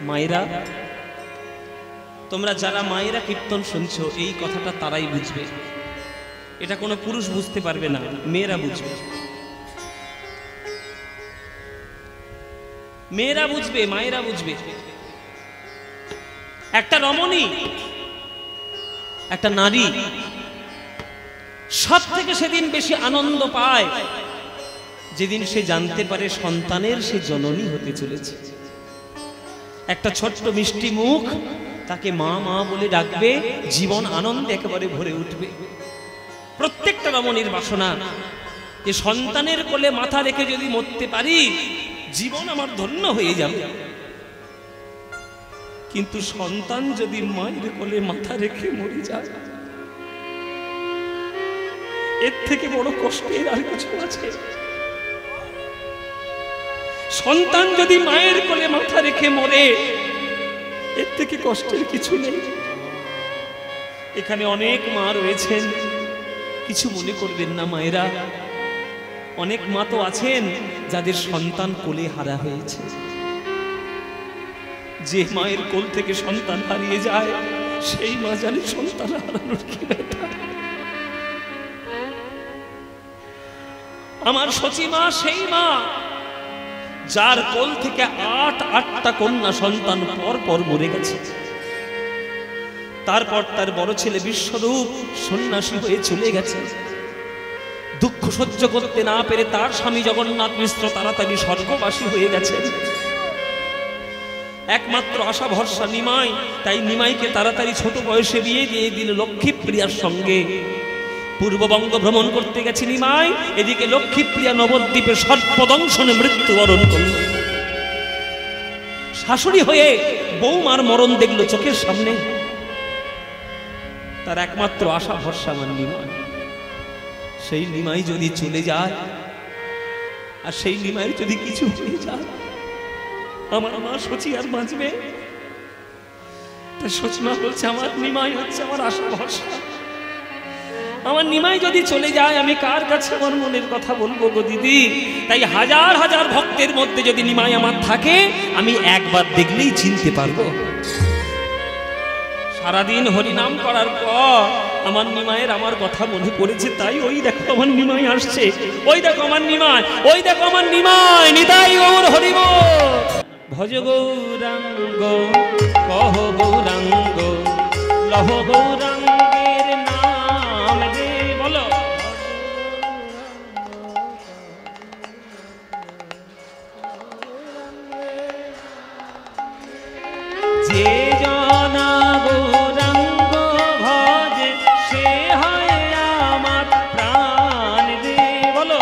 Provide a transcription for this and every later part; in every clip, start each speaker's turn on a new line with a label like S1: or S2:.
S1: মায়েরা, তোমরা যারা মায়েরা কীর্তন শুনছো, এই কথাটা তারাই বুঝবে, এটা কোনো পুরুষ বুঝতে পারবে না, মেয়েরা বুঝবে। মেয়েরা বুঝবে, মায়েরা বুঝবে। একটা রমণী, একটা নারী সব থেকে সেদিন বেশি আনন্দ পায় যেদিন সে জানতে পারে সন্তানের সে জননী হতে চলেছে। একটা ছোট্ট মিষ্টি মুখ তাকে মা মা বলে ডাকবে, জীবন আনন্দে একেবারে ভরে উঠবে। প্রত্যেকটা রমণীর বাসনা যে সন্তানের কোলে মাথা রেখে যদি মরতে পারি জীবন আমার ধন্য হয়ে যাবে। কিন্তু সন্তান যদি মায়ের কোলে মাথা রেখে মরে যায়, এর থেকে বড় কষ্টের আর কিছু আছে? সন্তান যদি মায়ের কোলে মাথা রেখে মরে, এর থেকে কষ্টের কিছু নেই। এখানে অনেক মা রয়েছেন, কিছু মনে করবেন না মায়েরা। অনেক মা তো আছেন যাদের সন্তান কোলে হারা হয়েছে। যে মায়ের কোল থেকে সন্তান হারিয়ে যায় সেই মা জানে সন্তান হারানোর কি ব্যথা। আমার সচিমা সেই মা যার কোল থেকে আটটা কন্যা সন্তান পর পর মরে গেছে। তারপর তার বড় ছেলে বিশ্বরূপ সন্ন্যাসী হয়ে চলে গেছে। দুঃখ সহ্য করতে না পেরে তার স্বামী জগন্নাথ মিশ্র তাড়াতাড়ি স্বর্গবাসী হয়ে গেছেন। একমাত্র আশা ভরসা নিমাই, তাই নিমাইকে তাড়াতাড়ি ছোট বয়সে বিয়ে দিয়ে দিল লক্ষ্মীপ্রিয়ার সঙ্গে। পূর্ববঙ্গ ভ্রমণ করতে গেছে নিমাই, এদিকে লক্ষ্মীপ্রিয়া নবদ্বীপে সর্পদংশনে মৃত্যুবরণ করল। শাশুড়ি হয়ে বৌমার মরণ দেখলো চোখের সামনে। তার একমাত্র আশা ভরসা আমার নিমাই। সেই নিমাই যদি চলে যায় আর সেই নিমাই যদি কিছু হয়ে যায়, আমার মা সচি আর বাঁচবে? তাই সচিমা বলছে আমার নিমাই হচ্ছে আমার আশা ভরসা। আমার নিমাই যদি চলে যায় আমি কার কাছে আমার মনের কথা বলবো গো দিদি? তাই হাজার হাজার ভক্তের মধ্যে যদি নিমাই আমার থাকে, আমি একবার দেখলেই চিনতে পারবো। সারাদিন হরিনাম করার পর আমার নিমাইয়ের আমার কথা মনে পড়েছে, তাই ওই দেখো আমার নিমাই আসছে, ওই দেখো আমার নিমাই, ওই দেখো আমার নিমাই। নিতাই গৌর হরিব। ভজ গৌরাঙ্গ কহ গৌরাঙ্গ লহ গৌরাঙ্গের নাম রে। বলো যে জনা গৌরাঙ্গ ভজে সে হয় আমার প্রাণ রে। বলো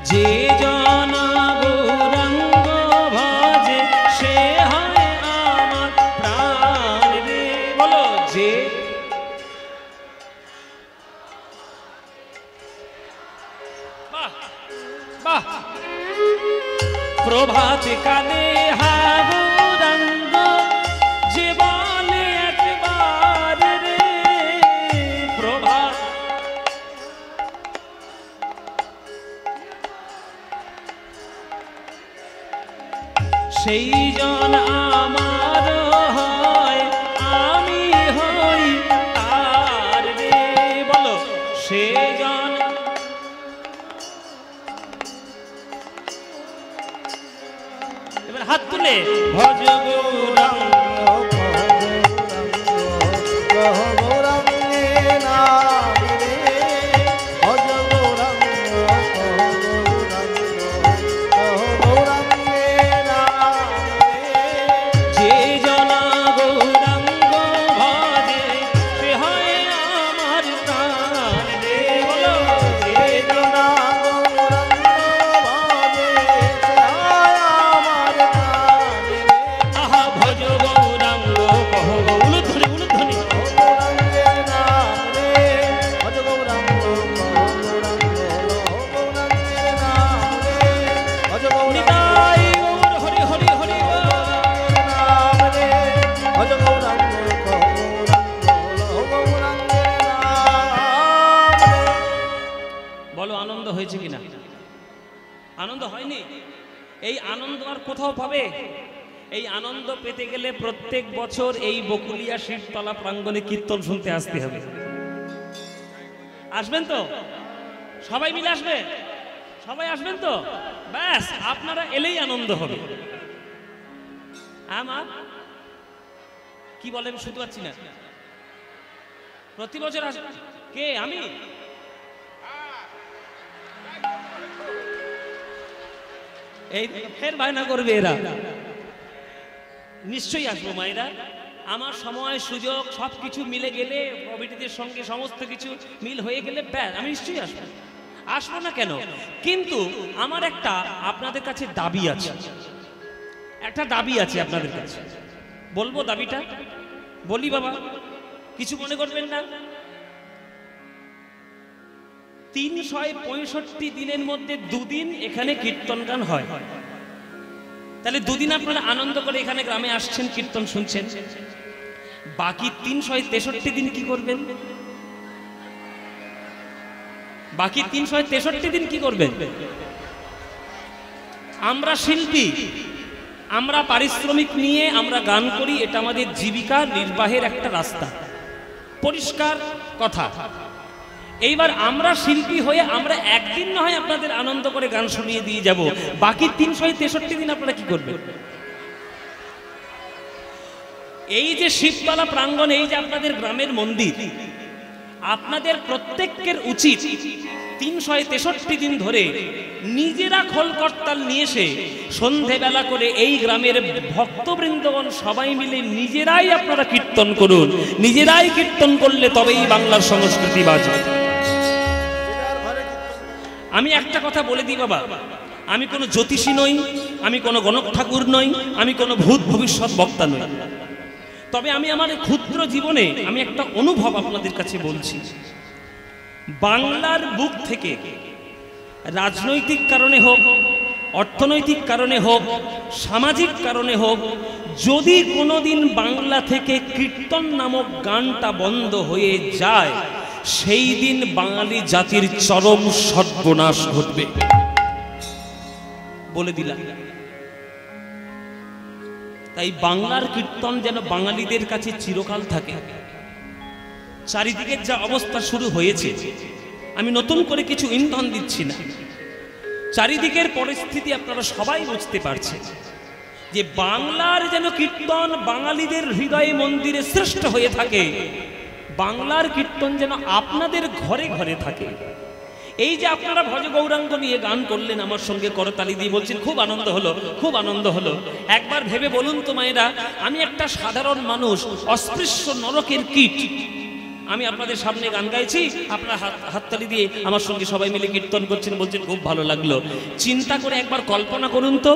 S1: যে জনা গৌরাঙ্গ ভজে সে হয় আমার প্রাণ রে। বলো যে প্রভাত কালে হা গৌরাঙ্গ যে বলে একবার রে। প্রভাত সেই জন আমার হয়, আমি হই তার রে। বলো সে জন এবার হাত তুলে ভজ গৌরাঙ্গ ভজ বলো আনন্দ হয়েছে কিনা? আনন্দ হয়নি? এই আনন্দ আর কোথাও পাবে? এই আনন্দ পেতে গেলে প্রত্যেক বছর এই বকুলিয়া শিবতলা প্রাঙ্গণে কীর্তন শুনতে আসতে হবে। আসবেন তো? সবাই মিলে আসবে? সবাই আসবেন তো? ব্যাস, আপনারা এলেই আনন্দ হবে। আমার কি বলেন শুনতে পাচ্ছি না। প্রতি বছর আসে কে? আমি এই ফের বায়না করবে এরা। নিশ্চয়ই আসবো মায়েরা। আমার সময় সুযোগ সবকিছু মিলে গেলে, প্রভৃতিদের সঙ্গে সমস্ত কিছু মিল হয়ে গেলে ব্যাস আমি নিশ্চয়ই আসবো। আসবো না কেন? কিন্তু আমার একটা আপনাদের কাছে দাবি আছে, একটা দাবি আছে আপনাদের কাছে। বলবো দাবিটা? বলি বাবা, কিছু মনে করবেন না। 365 দিনের মধ্যে 2 দিন এখানে কীর্তন গান হয়। তাহলে 2 দিন আপনারা আনন্দ করে এখানে গ্রামে আসছেন, কীর্তন শুনছেন। বাকি 363 দিন কি করবেন? বাকি 363 দিন কি করবেন? আমরা শিল্পী, আমরা পারিশ্রমিক নিয়ে আমরা গান করি, এটা আমাদের জীবিকা নির্বাহের একটা রাস্তা, পরিষ্কার কথা। এইবার আমরা শিল্পী হয়ে আমরা একদিন না হয় আপনাদের আনন্দ করে গান শুনিয়ে দিয়ে যাব, বাকি 363 দিন আপনারা কি করবেন? এই যে শিবতলা প্রাঙ্গণ, এই যে আপনাদের গ্রামের মন্দির, আপনাদের প্রত্যেকের উচিত 363 দিন ধরে নিজেরা খোল করতাল নিয়ে এসে সন্ধেবেলা করে এই গ্রামের ভক্তবৃন্দগণ সবাই মিলে নিজেরাই আপনারা কীর্তন করুন। নিজেরাই কীর্তন করলে তবেই বাংলার সংস্কৃতি বাঁচবে। আমি একটা কথা বলে দিই বাবা, আমি কোনো জ্যোতিষী নই, আমি কোনো গণক ঠাকুর নই, আমি কোনো ভূত ভবিষ্যৎ বক্তা নই। তবে আমি আমার ক্ষুদ্র জীবনে আমি একটা অনুভব আপনাদের কাছে বলছি। বাংলার বুক থেকে রাজনৈতিক কারণে হোক, অর্থনৈতিক কারণে হোক, সামাজিক কারণে হোক, যদি কোনোদিন বাংলা থেকে কীর্তন নামক গানটা বন্ধ হয়ে যায়, সেই দিন বাঙালি জাতির চরম সর্বনাশ ঘটবে বলে দিলাম। তাই বাংলার কীর্তন যেন বাঙালিদের কাছে চিরকাল থাকে। চারিদিকের যা অবস্থা শুরু হয়েছে, আমি নতুন করে কিছু ইন্ধন দিচ্ছি না, চারিদিকের পরিস্থিতি আপনারা সবাই বুঝতে পারছেন যে বাংলার যেন কীর্তন বাঙালিদের হৃদয়ে মন্দিরে শ্রেষ্ঠ হয়ে থাকে, বাংলার কীর্তন যেন আপনাদের ঘরে ঘরে থাকে। এই যে আপনারা ভজ গৌরাঙ্গ নিয়ে গান করলেন, আমার সঙ্গে করতালি দিয়ে বলছেন খুব আনন্দ হলো, খুব আনন্দ হলো। একবার ভেবে বলুন তো মায়েরা, আমি একটা সাধারণ মানুষ, অস্পৃশ্য নরকের কীট, আমি আপনাদের সামনে গান গাইছি, আপনারা হাততালি দিয়ে আমার সঙ্গে সবাই মিলে কীর্তন করছেন, বলছেন খুব ভালো লাগলো। চিন্তা করে একবার কল্পনা করুন তো,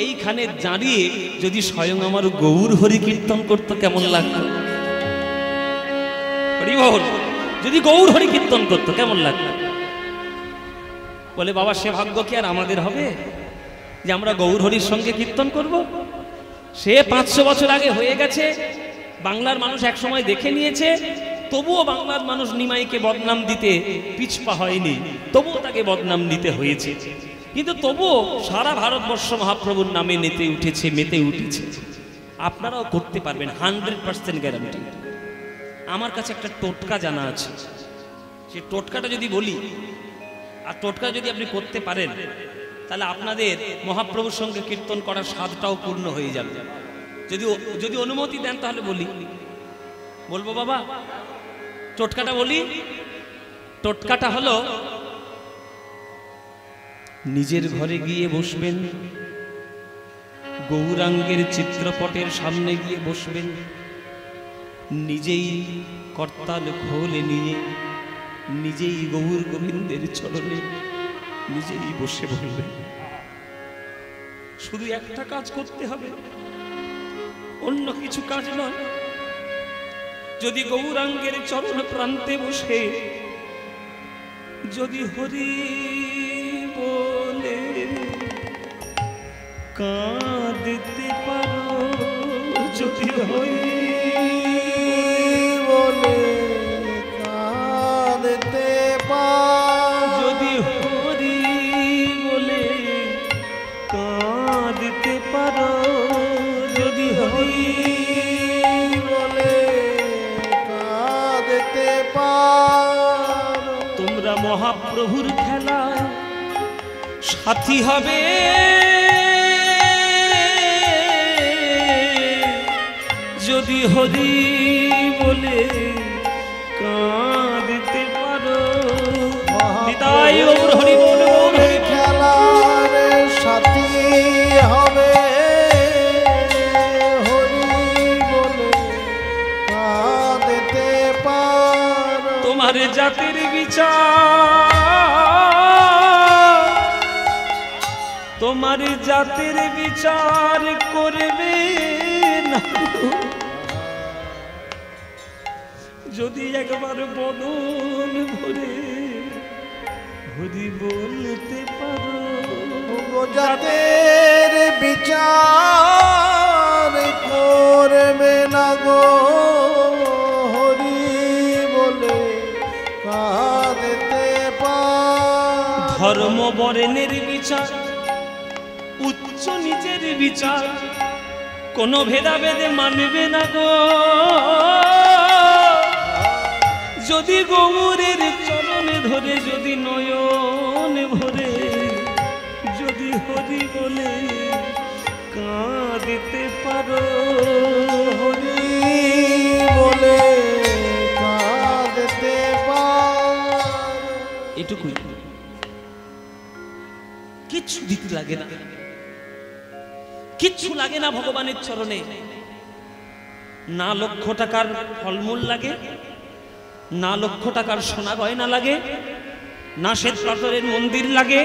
S1: এইখানে দাঁড়িয়ে যদি স্বয়ং আমার গৌর হরি কীর্তন করতো কেমন লাগতো? যদি গৌর হরি কীর্তন করতো কেমন লাগতো? বলে বাবা, সে ভাগ্য কি আর আমাদের হবে যে আমরা গৌর হরির সঙ্গে কীর্তন করব? সে 500 বছর আগে হয়ে গেছে, বাংলার মানুষ এক সময় দেখে নিয়েছে, তবুও বাংলার মানুষ নিমাইকে বদনাম দিতে পিছপা হয়নি, তবুও তাকে বদনাম দিতে হয়েছে। কিন্তু তবুও সারা ভারতবর্ষ মহাপ্রভুর নামে নেতে উঠেছে, মেতে উঠেছে। আপনারাও করতে পারবেন, 100% গ্যারান্টি। আমার কাছে একটা টোটকা জানা আছে, সেই টোটকাটা যদি বলি আর টোটকা যদি আপনি করতে পারেন, তাহলে আপনাদের মহাপ্রভুর সঙ্গে কীর্তন করার স্বাদটাও পূর্ণ হয়ে যাবে। যদি অনুমতি দেন তাহলে বলি, বলবো বাবা? টোটকাটা বলি। টোটকাটা হলো, নিজের ঘরে গিয়ে বসবেন, গৌরাঙ্গের চিত্রপটের সামনে গিয়ে বসবেন, নিজেই করতাল খোলে নিয়ে নিজেই গৌর গোবিন্দের চরণে নিজেই বসে বলবেন। শুধু একটা কাজ করতে হবে, অন্য কিছু কাজ নয়। যদি গৌরাঙ্গের চরণ প্রান্তে বসে যদি হরি বলে কাঁদতে পারো, যদি হরি বলে কাঁদতে পারো, যদি তোমরা মহাপ্রভুর খেলায় সাথী হবে, যদি হরি বলে কাঁদতে পারো। নিতাই গৌর হরি বল,
S2: খেলার সাথী হবে, হরি বলে কাঁদতে পারো।
S1: তোমার জাতির বিচার, তোমার জাতির বিচার করবে না, যদি একবার বদন ভরে হরি বলতে পারো।
S2: জাতের বিচার করবে না গো, হরি বলে কাঁদতে পারো।
S1: ধর্ম বর্ণের বিচার, উচ্চ নিচের বিচার কোনো ভেদাভেদে মানবে না গো, যদি গৌরের চরণে ধরে, যদি নয়ন ভরে, যদি হরি বলে কাঁদতে পারো।
S2: হরি বলে কাঁদতে পারো।
S1: এটুকুই, কিচ্ছু দিতে লাগে না, কিচ্ছু লাগে না ভগবানের চরণে। না লক্ষ টাকার ফলমূল লাগে, না লক্ষ টাকার সোনা গয়না লাগে, না শ্বেত পাথরের মন্দির লাগে।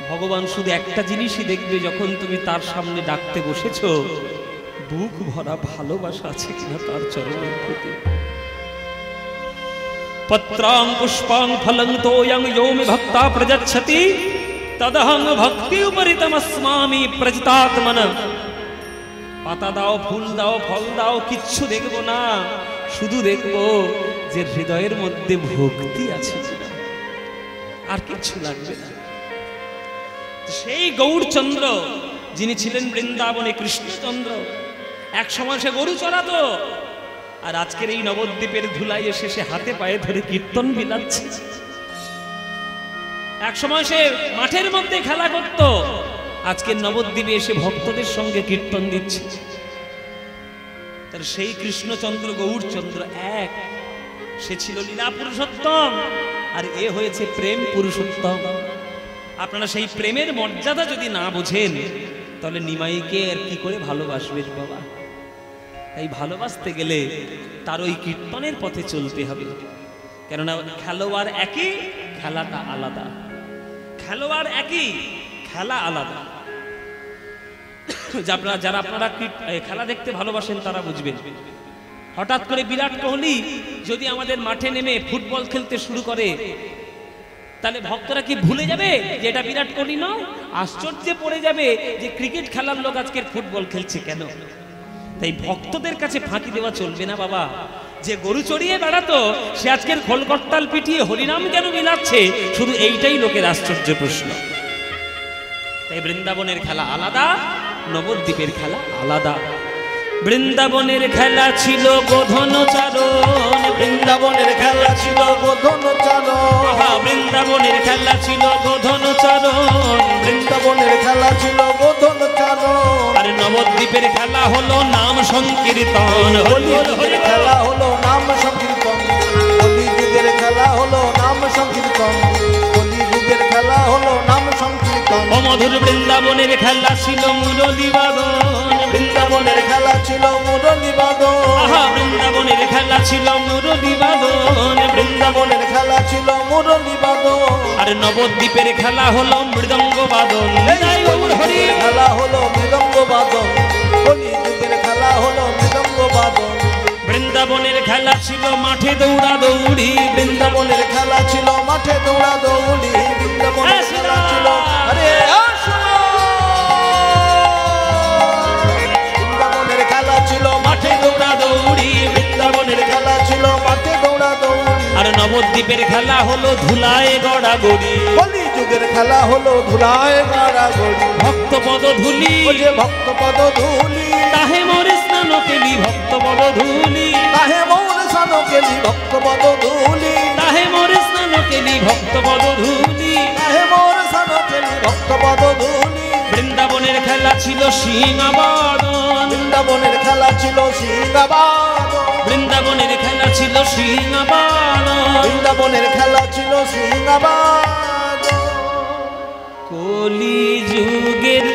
S1: ভগবান শুধু একটা জিনিসই দেখবে, যখন তুমি তার সামনে ডাকতে বসেছো, বুক ভরা ভালোবাসা আছে কিনা তার চরণের প্রতি। পত্রাং পুষ্পাং ফলং তোয়ং यो मे ভক্তা প্রযচ্ছতি তদহং ভক্তি উপরিতমস্মামি প্রজতাত্মন। পাতা দাও, ফুল দাও, ফল দাও, কিচ্ছু দেখবো না, শুধু দেখবো যে হৃদয়ের মধ্যে ভক্তি আছে কিনা, আর কিচ্ছু লাগবে না। সেই গৌরচন্দ্র যিনি ছিলেন বৃন্দাবনে কৃষ্ণচন্দ্র, এক সময় সে গরু চড়াতো, আর আজকের এই নবদ্বীপের ধুলাই এসে সে হাতে পায়ে ধরে কীর্তন বিলাচ্ছে। এক সময় সে মাঠের মধ্যে খেলা করত, আজকের নবদ্বীপে এসে ভক্তদের সঙ্গে কীর্তন দিচ্ছে। তার সেই কৃষ্ণচন্দ্র গৌরচন্দ্র এক, সে ছিল লীলা পুরুষোত্তম, আর এ হয়েছে প্রেম পুরুষোত্তম। আপনারা সেই প্রেমের মর্যাদা যদি না বোঝেন, তাহলে নিমাইকে আর কি করে ভালোবাসবেন বাবা? তাই ভালোবাসতে গেলে তার ওই কীর্তনের পথে চলতে হবে, কেননা খেলোয়াড় একই, খেলাটা আলাদা। খেলোয়াড় একই, খেলা আলাদা। যারা আপনারা খেলা দেখতে ভালোবাসেন তারা বুঝবেন। হঠাৎ করে বিরাট কোহলি যদি আমাদের মাঠে নেমে ফুটবল খেলতে শুরু করে, তাহলে ভক্তরা কি ভুলে যাবে যে এটা বিরাট কোহলি নয়? আশ্চর্যে পড়ে যাবে যে ক্রিকেট খেলার লোক আজকের ফুটবল খেলছে কেন। তাই ভক্তদের কাছে ফাঁকি দেওয়া চলবে না বাবা। যে গরু চড়িয়ে বেড়াতো, সে আজকের খোলকর্তাল পিটিয়ে হরিনাম কেন মিলাচ্ছে, শুধু এইটাই লোকের আশ্চর্য প্রশ্ন। তাই বৃন্দাবনের খেলা আলাদা, নবদ্বীপের খেলা আলাদা। বৃন্দাবনের খেলা ছিল গোধন চারণ,
S2: বৃন্দাবনের খেলা ছিল গোধন চারণ,
S1: বৃন্দাবনের খেলা ছিল গোধন চারণ,
S2: বৃন্দাবনের খেলা ছিল গোধন চারণ।
S1: আর নবদ্বীপের খেলা হলো নাম সংকীর্তন।
S2: কলিযুগের খেলা হলো নাম সংকীর্তন, কলিযুগের খেলা হলো নাম সংকীর্তন, কলিযুগের খেলা হলো নাম সংকীর্তন।
S1: ও মধুর বৃন্দাবনের খেলা ছিল মুরলী বাদন,
S2: বৃন্দাবনের খেলা ছিল মুরলী বাদন,
S1: বৃন্দাবনের খেলা ছিল মুরলী বাদন,
S2: বৃন্দাবনের খেলা ছিল মুরলী বাদন।
S1: আর নবদ্বীপের খেলা হলো মৃদঙ্গ বাদন।
S2: খেলা হলো মৃদঙ্গ বাদন, কলিযুগের খেলা হলো মৃদঙ্গ বাদন।
S1: বৃন্দাবনের খেলা ছিল মাঠে দৌড়া দৌড়ি,
S2: বৃন্দাবনের খেলা ছিল মাঠে দৌড়া দৌড়ি, বৃন্দাবনের খেলা ছিল বৃন্দাবনের খেলা ছিল মাঠে দৌড়া দৌড়ি, বৃন্দাবনের খেলা ছিল মাঠে দৌড়া দৌড়ি।
S1: আর নবদ্বীপের খেলা হলো ধুলায় গড়াগড়ি,
S2: কলিযুগের খেলা হলো ধুলায় গড়াগড়ি।
S1: ভক্ত পদ ধুলি,
S2: যে ভক্ত পদ ধুলি,
S1: তাহে মোর স্নান কেলি ভক্ত পদ ধুলি,
S2: তাহে মোর স্নান কেলি ভক্ত পদ ধুলি,
S1: তাহে মোর স্নান কেলি ভক্ত পদ ধুলি।
S2: তাহে মোর স্নান কেলি ভক্ত পদ ধুলি।
S1: বৃন্দাবনের খেলা ছিল সিংহাবাদন,
S2: বৃন্দাবনের খেলা ছিল সিংহাবাদন,
S1: বৃন্দাবনের খেলা ছিল সিংহাবাদন,
S2: বৃন্দাবনের খেলা ছিল সিংহাবাদন।
S1: কলি যুগের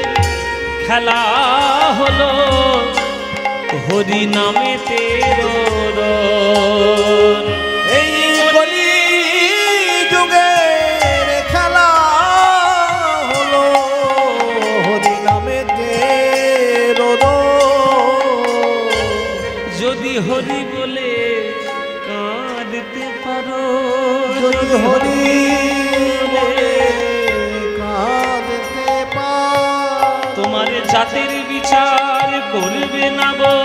S1: খেলা হলো হরি নামে তেরো।
S2: এই কলি যুগের খেলা হলো হরি নামে তেরো।
S1: যদি হরি বলে কাঁদতে পারো,
S2: যদি হরি বলে কাঁদতে পারো,
S1: তোমার জাতের বিচার করবে না গো।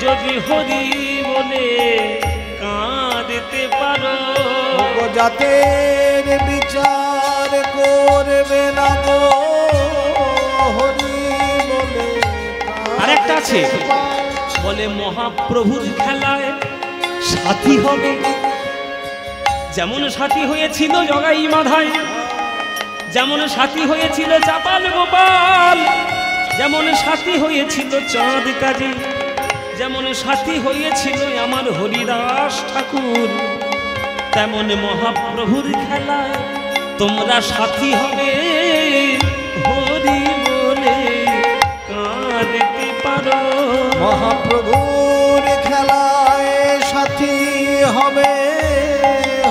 S1: যদি হরি বলে কাঁদতে পারো,
S2: জাতের বিচার করবে না গো। হরি বলে
S1: আরেকটা আছে, বলে মহাপ্রভুর খেলায় সাথী হবে। যেমন সাথী হয়েছিল জগাই মাধাই, যেমন সাথী হয়েছিল চাপাল গোপাল, যেমন সাথী হয়েছিল চাঁদ কাজী, যেমন সাথী হয়েছিল আমার হরিদাস ঠাকুর, তেমন মহাপ্রভুর খেলায় তোমরা সাথী হবে। হরি বলে কাঁদতে পারো,
S2: মহাপ্রভুর খেলায় সাথী হবে।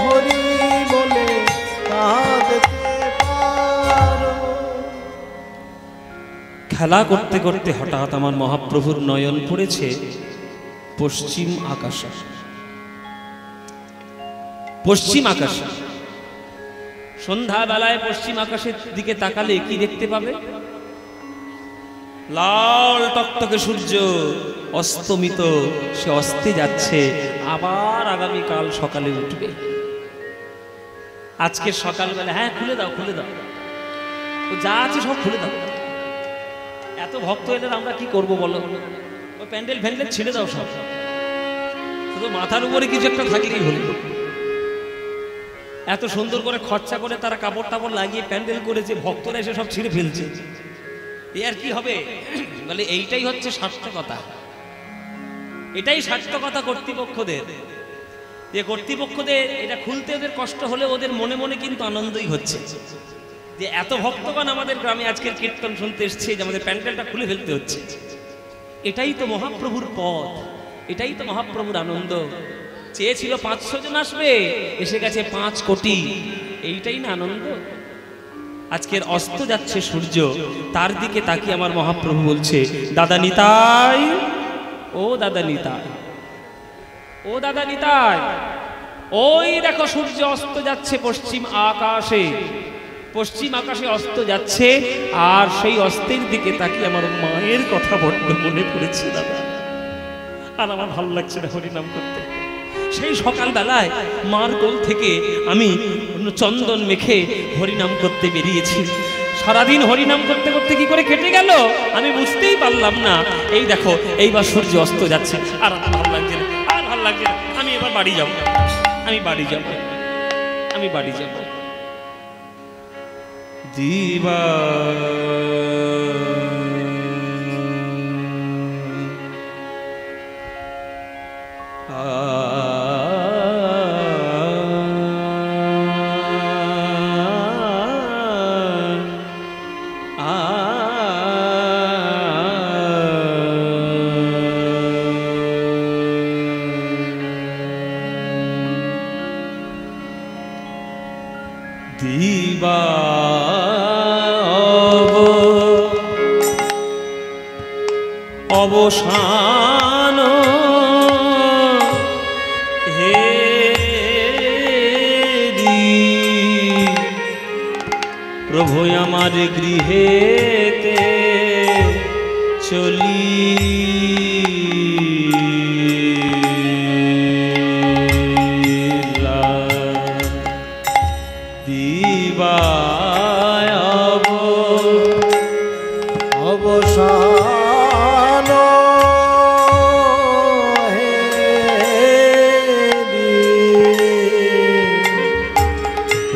S2: হরি বলে কাঁদতে পারো।
S1: খেলা করতে করতে হঠাৎ আমার মহাপ্রভুর নয়ন পড়েছে পশ্চিম আকাশে। পশ্চিম আকাশে সন্ধ্যাবেলায় পশ্চিম আকাশের দিকে তাকালে কি দেখতে পাবে? লাল টকটকে সূর্য অস্তমিত, সে অস্তে যাচ্ছে, আবার আগামীকাল সকালে উঠবে। আজকে সকালবেলা, হ্যাঁ খুলে দাও খুলে দাও, ও যা আছে সব খুলে দাও। এত ভক্ত এলে আমরা কি করব বলো? ওই প্যান্ডেল ফ্যান্ডেল ছেড়ে দাও সব, শুধু মাথার উপরে কিছু একটা থাকলেই হলো। এত সুন্দর করে খরচা করে তারা কাপড় টাপড় লাগিয়ে প্যান্ডেল করেছে, ভক্তরা এসে সব ছিঁড়ে ফেলছে, এ আর কি হবে? বলে এইটাই হচ্ছে সার্থকতা, এটাই সার্থকতা কর্তৃপক্ষদের। যে কর্তৃপক্ষদের এটা খুলতে ওদের কষ্ট হলে ওদের মনে মনে কিন্তু আনন্দই হচ্ছে যে এত ভক্তগণ আমাদের গ্রামে আজকের কীর্তন শুনতে এসছে, যে আমাদের প্যান্ডেলটা খুলে ফেলতে হচ্ছে। এটাই তো মহাপ্রভুর পথ, এটাই তো মহাপ্রভুর আনন্দ। চেয়েছিল 500 জন আসবে, এসে গেছে 5 কোটি, এইটাই না আনন্দ। আজকের অস্ত যাচ্ছে সূর্য, তার দিকে তাকিয়ে আমার মহাপ্রভু বলছে, দাদা নিতাই, ও দাদা নিতাই, ও দাদা নিতাই, ওই দেখো সূর্য অস্ত যাচ্ছে পশ্চিম আকাশে, পশ্চিম আকাশে অস্ত যাচ্ছে। আর সেই অস্তের দিকে তাকিয়ে আমার মায়ের কথা বড্ড মনে পড়েছে দাদা, আর আমার ভালো লাগছে না হরিনাম করতে। সেই সকালবেলায় মার কোল থেকে আমি চন্দন মেখে হরিনাম করতে বেরিয়েছি। সারাদিন হরিনাম করতে করতে কি করে কেটে গেল আমি বুঝতেই পারলাম না। এই দেখো এইবার সূর্য অস্ত যাচ্ছে, আর ভালো লাগছে না, আর ভালো লাগছে না। আমি এবার বাড়ি যাব, আমি বাড়ি যাব, আমি বাড়ি যাব। দিবা দিবা অবসান হে প্রভু আমার গৃহেতে চলি
S2: অবসান হে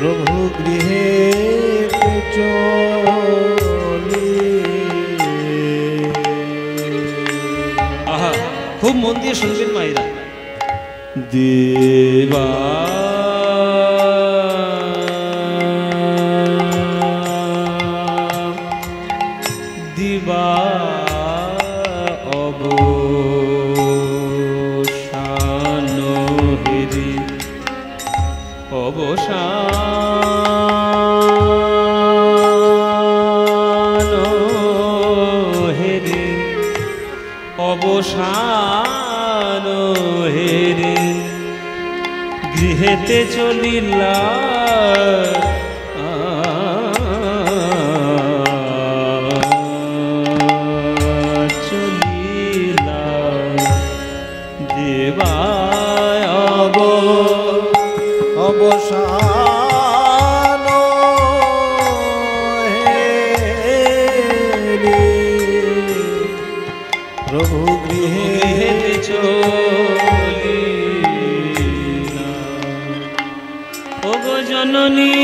S2: প্রভু গৃহে চলে।
S1: আহা, খুব মন দিয়ে শুনবেন মায়েরা। দেবা দিবা অবসান হেরে, অবসান হেরে, অবসান হেরে গৃহেতে চলিলা চলিলা দেবায়
S2: অবসান হেরে প্রভু গৃহে
S1: চলিলা। ওগো জননী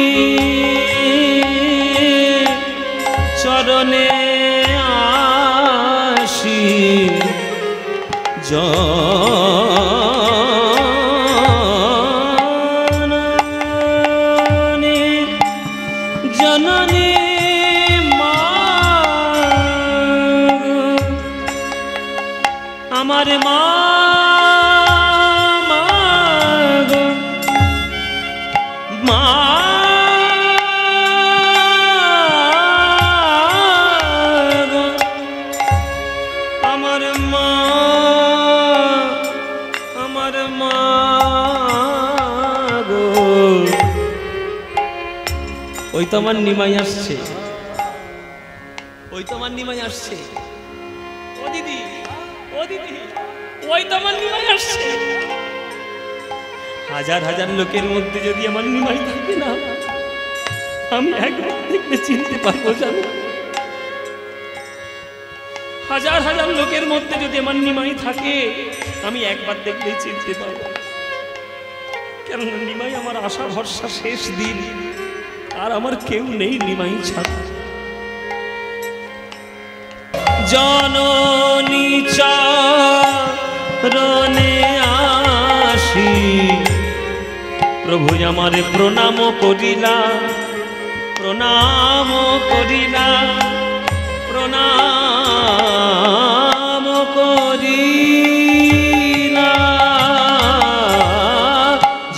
S1: চরণে আসি, জননী জননী মা আমার মা, মা গো মা গো আমার মা, আমার মা গো। ওই তো আমার নিমাই আসছে, ওই তো আমার নিমাই আসছে। ও দিদি, ও দিদি, ওই তো আমার নিমাই আসছে। হাজার হাজার লোকের মধ্যে যদি আমার নিমাই থাকে না, আমি একবার দেখলে চিনতে পারবো জানো। হাজার হাজার লোকের মধ্যে যদি আমার নিমাই থাকে, আমি একবার দেখলে চিনতে পারবো। কেননা নিমাই আমার আশা ভরসা শেষ দিন, আর আমার কেউ নেই নিমাই ছাড়া। জননী চরণে আসি, প্রভু আমারে প্রণাম করিলা, প্রণাম করিলা, প্রণাম করিলা।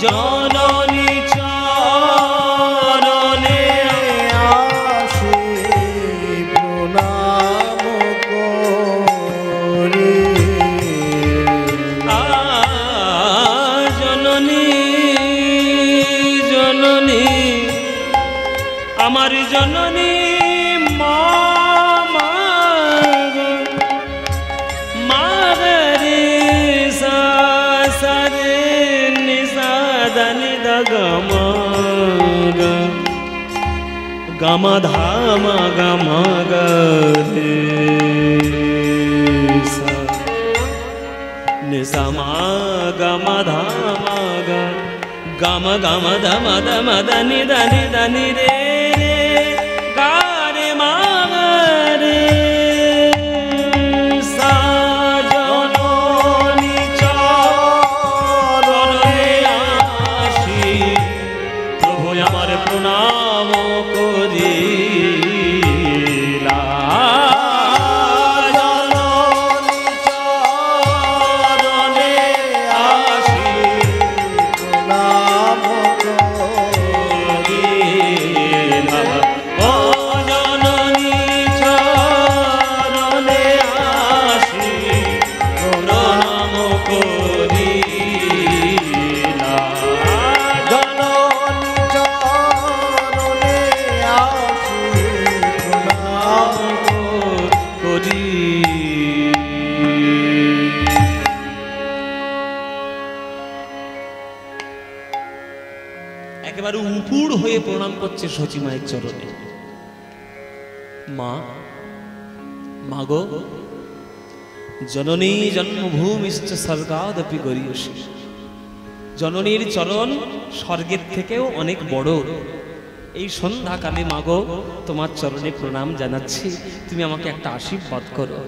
S1: জননী চরণে
S2: আসি প্রণাম করি।
S1: জননী জননী আমার জননী মা, মা গো মা রে সা সা রে নি সা দা নি দা গা মা গা গা মা ধা মা গা মা গা রে সা নি সা মা গা মা ধা মা গা গা মা ধা মা দা মা দা নি রে রে গা রে মা গা রে সা। জননী চরণে আসি, প্রভু আমার প্রণাম করিলা।
S2: জননী চরণে আসি প্রণাম
S1: করিলা। ও জননী চরণে আসি প্রণাম করিলা।
S2: জননী চরণে আসি প্রণাম
S1: করি। একেবারে উপুর হয়ে প্রণাম করছে সচি মায়ের চরণে। মা, মাগো জননী জন্মভূমিশ্চ স্বর্গাদপি গরীয়সী। জননীর চরণ স্বর্গের থেকেও অনেক বড়। এই সন্ধ্যাকালে মাগো তোমার চরণে প্রণাম জানাচ্ছি, তুমি আমাকে একটা আশীর্বাদ করো।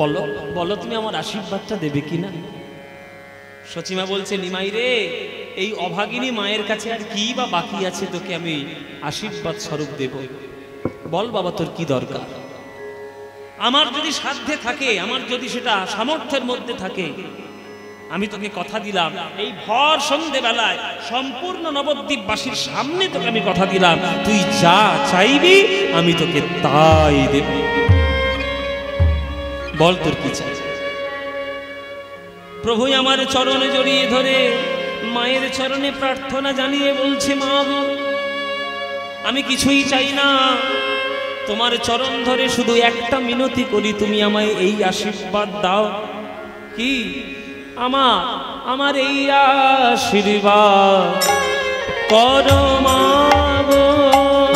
S1: বলো বলো তুমি আমার আশীর্বাদটা দেবে কিনা? সচিমা বলছে, নিমাই রে, এই অভাগিনী মায়ের কাছে আর কি বা বাকি আছে তোকে আমি আশীর্বাদ স্বরূপ দেব? বল বাবা, তোর কি দরকার? আমার যদি সাধ্যে থাকে, আমার যদি সেটা সামর্থ্যের মধ্যে থাকে, আমি তোকে কথা দিলাম, এই ভর সন্ধেবেলায় সম্পূর্ণ নবদ্বীপবাসীর সামনে তোকে আমি কথা দিলাম, তুই যা চাইবি আমি তোকে তাই দেব। বল তোর কি চাই? প্রভু আমার চরণে জড়িয়ে ধরে মায়ের চরণে প্রার্থনা জানিয়ে বলছে, মা গো, আমি কিছুই চাই না, তোমার চরণ ধরে শুধু একটা মিনতি করি, তুমি আমায় এই আশীর্বাদ দাও। কি? আমার এই আশীর্বাদ করো মা গো,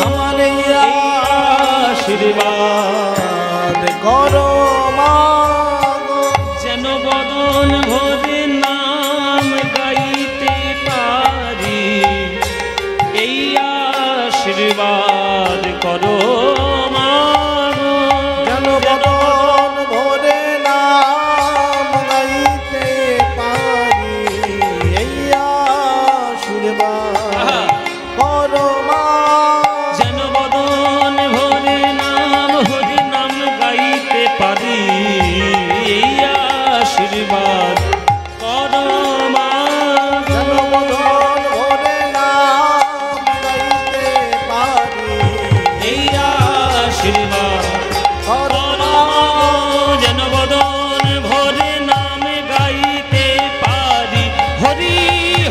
S2: আমার এই আশীর্বাদ করো মা গো,
S1: যেন বদন ভরে নাম গাইতে পারি, এই আশীর্বাদ করো মা গো,
S2: যেন বদন ভরে নাম গাইতে পারি, এই আশীর্বাদ করো মা,
S1: যেন বদন ভরে নাম হরি নাম গাইতে পারি, এই আশীর্বাদ করো মা গো।
S2: যেন বদন ভরে নাম গাইতে পারি,
S1: এই আশীর্বাদ
S2: করো
S1: করো, যেন বদন ভরে নাম গাইতে পারি, হরি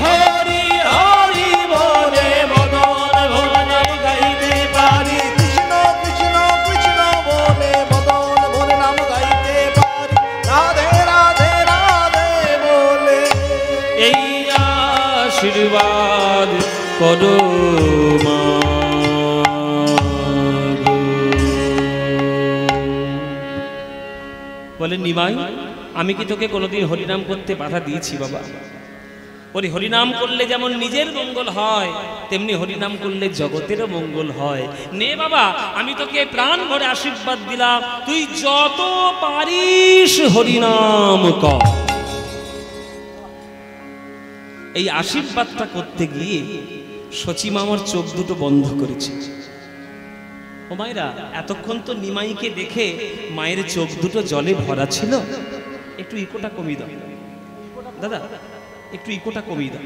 S1: হরি হরি বলে বদন ভরে গাইতে পারি,
S2: কৃষ্ণ কৃষ্ণ কৃষ্ণ বলে বদন ভরে নাম গাইতে পারি, রাধে রাধে রাধে বলে
S1: এই আশীর্বাদ করো মা গো। বলে, নিমাই, আমি কি তোকে কোনোদিন হরিনাম করতে বাধা দিয়েছি বাবা? ওরে, হরিনাম করলে যেমন নিজের মঙ্গল হয়, তেমনি হরিনাম করলে জগতেরও মঙ্গল হয়। নে বাবা, আমি তোকে প্রাণ ভরে আশীর্বাদ দিলাম, তুই যত পারিস হরিনাম কর। এই আশীর্বাদটা করতে গিয়ে সচিমা আমার চোখ দুটো বন্ধ করেছে। ও মায়েরা, এতক্ষণ তো নিমাইকে দেখে মায়ের চোখ দুটো জলে ভরা ছিল। একটু ইকোটা কমিয়ে দাও দাদা, একটু ইকোটা কমিয়ে দাও।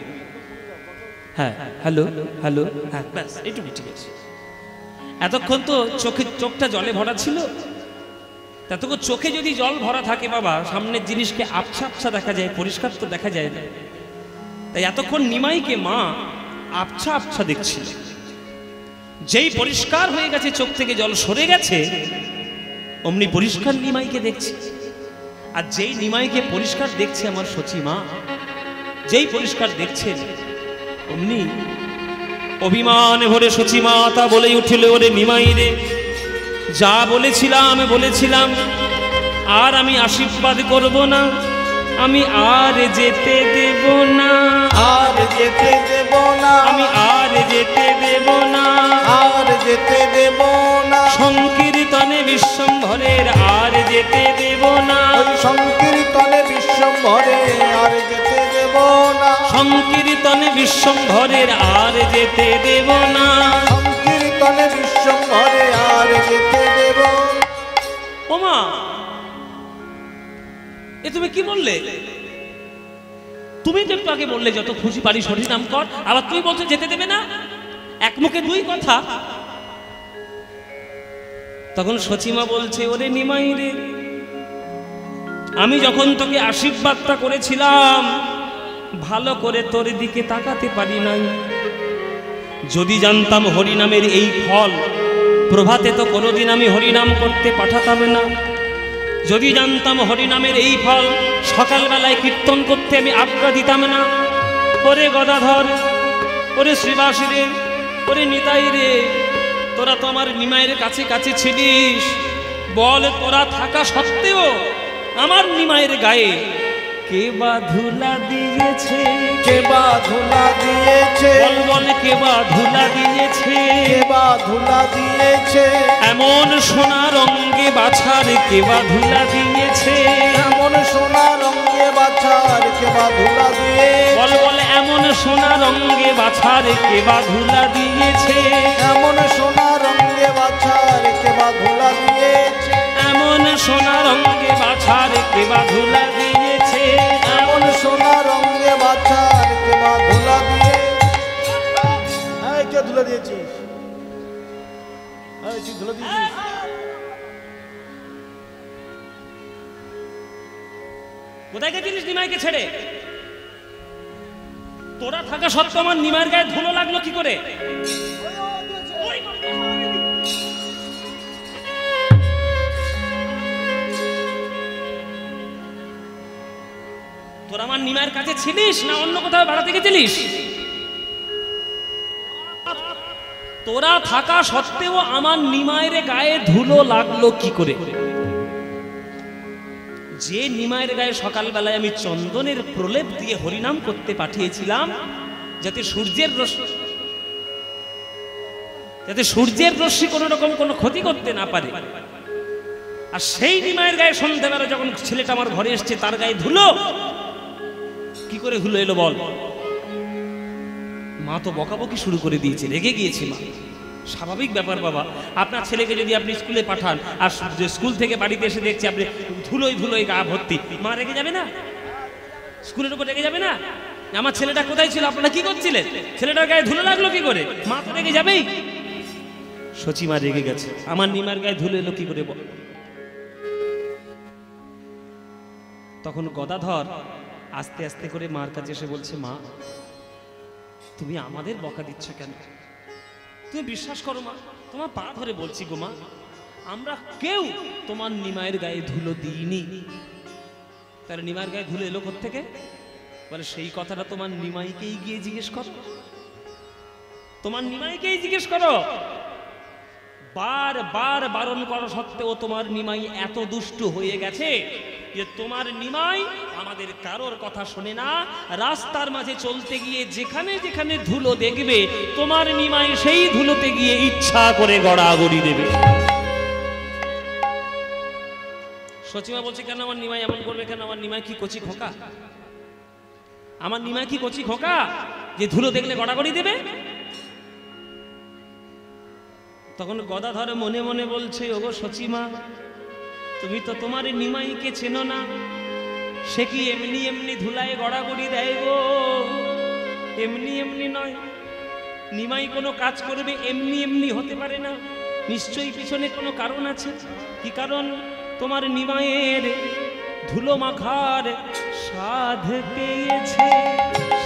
S1: হ্যাঁ, হ্যালো হ্যালো, হ্যাঁ ব্যাস, এইটুকু ঠিক আছে। এতক্ষণ তো চোখটা জলে ভরা ছিল। ততক্ষণ চোখে যদি জল ভরা থাকে বাবা, সামনের জিনিসকে আবছা আবছা দেখা যায়, পরিষ্কার তো দেখা যায় না। তাই এতক্ষণ নিমাইকে মা আবছা আবছা দেখছিল। যেই পরিষ্কার হয়ে গেছে, চোখ থেকে জল সরে গেছে, অমনি পরিষ্কার নিমাইকে দেখছে। আর যেই নিমাইকে পরিষ্কার দেখছে আমার সচিমা, যেই পরিষ্কার দেখছেন, অমনি অভিমান ভরে সচিমা তা বলে উঠিল, ওরে নিমাই রে, যা বলেছিলাম বলেছিলাম, আর আমি আশীর্বাদ করব না, আমি আর যেতে দেব না,
S2: আর যেতে দেব না,
S1: আমি আর যেতে দেব না,
S2: আর যেতে দেব না,
S1: সংকীর্তনে বিশ্বম্ভরের আর যেতে দেব না,
S2: ওই সংকীর্তনে বিশ্বম্ভরে আর যেতে দেব না,
S1: সংকীর্তনে বিশ্বম্ভরের আর যেতে দেব না।
S2: সংকীর্তনে বিশ্বম্ভরে আর যেতে দেব।
S1: ওমা, এ তুমি কি বললে? তুমি তো একটু আগে বললে যত খুশি পারিস হরিনাম কর, আবার তুই বলছো যেতে দেবে না? এক মুখে দুই কথা। তখন সচিমা বলছে, ওরে নিমাই রে, আমি যখন তোকে আশীর্বাদটা করেছিলাম, ভালো করে তোর দিকে তাকাতে পারি নাই। যদি জানতাম হরিনামের এই ফল, প্রভাতে তো কোনোদিন আমি হরিনাম করতে পাঠাতাম না। যদি জানতাম হরিনামের এই ফল, সকালবেলায় কীর্তন করতে আমি আজ্ঞা দিতাম না। ওরে গদাধর, ওরে শ্রীবাসী রে, ওরে নিতাই রে, তোরা তো আমার নিমাইয়ের কাছে কাছে ছিলিস। বল, তোরা থাকা সত্ত্বেও আমার নিমাইয়ের গায়ে কে বা ধুলা দিয়েছে,
S2: কে বা ধুলা দিয়েছে,
S1: বল বল কে বা ধুলা দিয়েছে,
S2: কে বা ধুলা দিয়েছে,
S1: এমন সোনা রঙে বাছার কে বা ধুলা দিয়েছে,
S2: এমন সোনা রঙে বাছার কে বা ধুলা দিয়ে,
S1: বল বল এমন সোনা রঙে বাছার কে বা ধুলা দিয়েছে,
S2: এমন সোনা রঙে বাছার কে বা ধুলা দিয়েছে,
S1: এমন সোনা রঙে বাছার কে বা ধুলা দিয়েছে,
S2: এমন সোনা রঙে বাছার কে বা ধুলা দিয়ে। এই কে ধুলা দিয়েছিস? এই তুই ধুলা দিয়েছিস?
S1: কোথায় গেছিলিস নিমাইকে ছেড়ে? তোরা থাকা সত্ত্বেও আমার নিমাইয়ের গায়ে ধুলো লাগলো কি করে? তোরা আমার নিমাইয়ের কাছে ছিলিস না অন্য কোথাও বেড়াতে গেছিলিস? তোরা থাকা সত্ত্বেও আমার নিমাইয়ের গায়ে ধুলো লাগলো কি করে? যে নিমাইয়ের গায়ে সকালবেলায় আমি চন্দনের প্রলেপ দিয়ে হরিনাম করতে পাঠিয়েছিলাম যাতে সূর্যের রশ্মি কোনো রকম কোনো ক্ষতি করতে না পারে, আর সেই নিমাইয়ের গায়ে সন্ধ্যাবেলা যখন ছেলেটা আমার ঘরে এসছে তার গায়ে ধুলো কি করে ধুলো এলো বল? মা তো বকাবকি শুরু করে দিয়েছে, রেগে গিয়েছে মা। স্বাভাবিক ব্যাপার বাবা, আপনার ছেলেকে যদি আপনি স্কুলে পাঠান আর স্কুল থেকে বাড়িতে এসে দেখছি আপনি ধুলোয় গা ভর্তি, মা রেগে যাবে না? স্কুলের উপর রেগে যাবে না? আমার ছেলেটা কোথায় ছিল, আপনারা কি করছিলেন, ছেলেটার গায়ে ধুলো লাগলো কি করে? মা তো রেগে যাবেই। সচিমা রেগে গেছে, আমার নিমার গায়ে ধুলো এলো কি করে বল? তখন গদাধর আস্তে আস্তে করে মার কাছে এসে বলছে, মা তুমি আমাদের বকা দিচ্ছ কেন? তুমি বিশ্বাস করো মা, তোমার পা ধরে বলছি গো মা, আমরা কেউ তোমার নিমাইয়ের গায়ে ধুলো দিইনি। তার নিমাইয়ের গায়ে ধুলো এলো কোত্থেকে? বলে সেই কথাটা তোমার নিমাইকেই গিয়ে জিজ্ঞেস করো, তোমার নিমাইকেই জিজ্ঞেস করো। বারবার বারণ করা সত্ত্বেও তোমার নিমাই এত দুষ্টু হয়ে গেছে যে তোমার নিমাই আমাদের কারোর কথা শোনে না। রাস্তার মাঝে চলতে গিয়ে যেখানে যেখানে ধুলো দেখবে তোমার নিমাই সেই ধুলোতে গিয়ে ইচ্ছা করে গড়াগড়ি দেবে। সচিমা বলছে, কেন আমার নিমাই এমন করবে? কেন আমার নিমাই কি কচি খোকা? আমার নিমাই কি কচি খোকা যে ধুলো দেখলে গড়াগড়ি দেবে? তখন গদাধর মনে মনে বলছে, ওগো সচিমা, তুমি তো তোমার নিমাইকে চেনো না, সে কি এমনি এমনি ধুলায় গড়াগড়ি দেয় গো? এমনি এমনি নয়, নিমাই কোনো কাজ করবে এমনি এমনি হতে পারে না, নিশ্চয়ই পিছনে কোনো কারণ আছে। কি কারণ? তোমার নিমাইয়ের ধুলো মাখার সাধ পেয়েছে,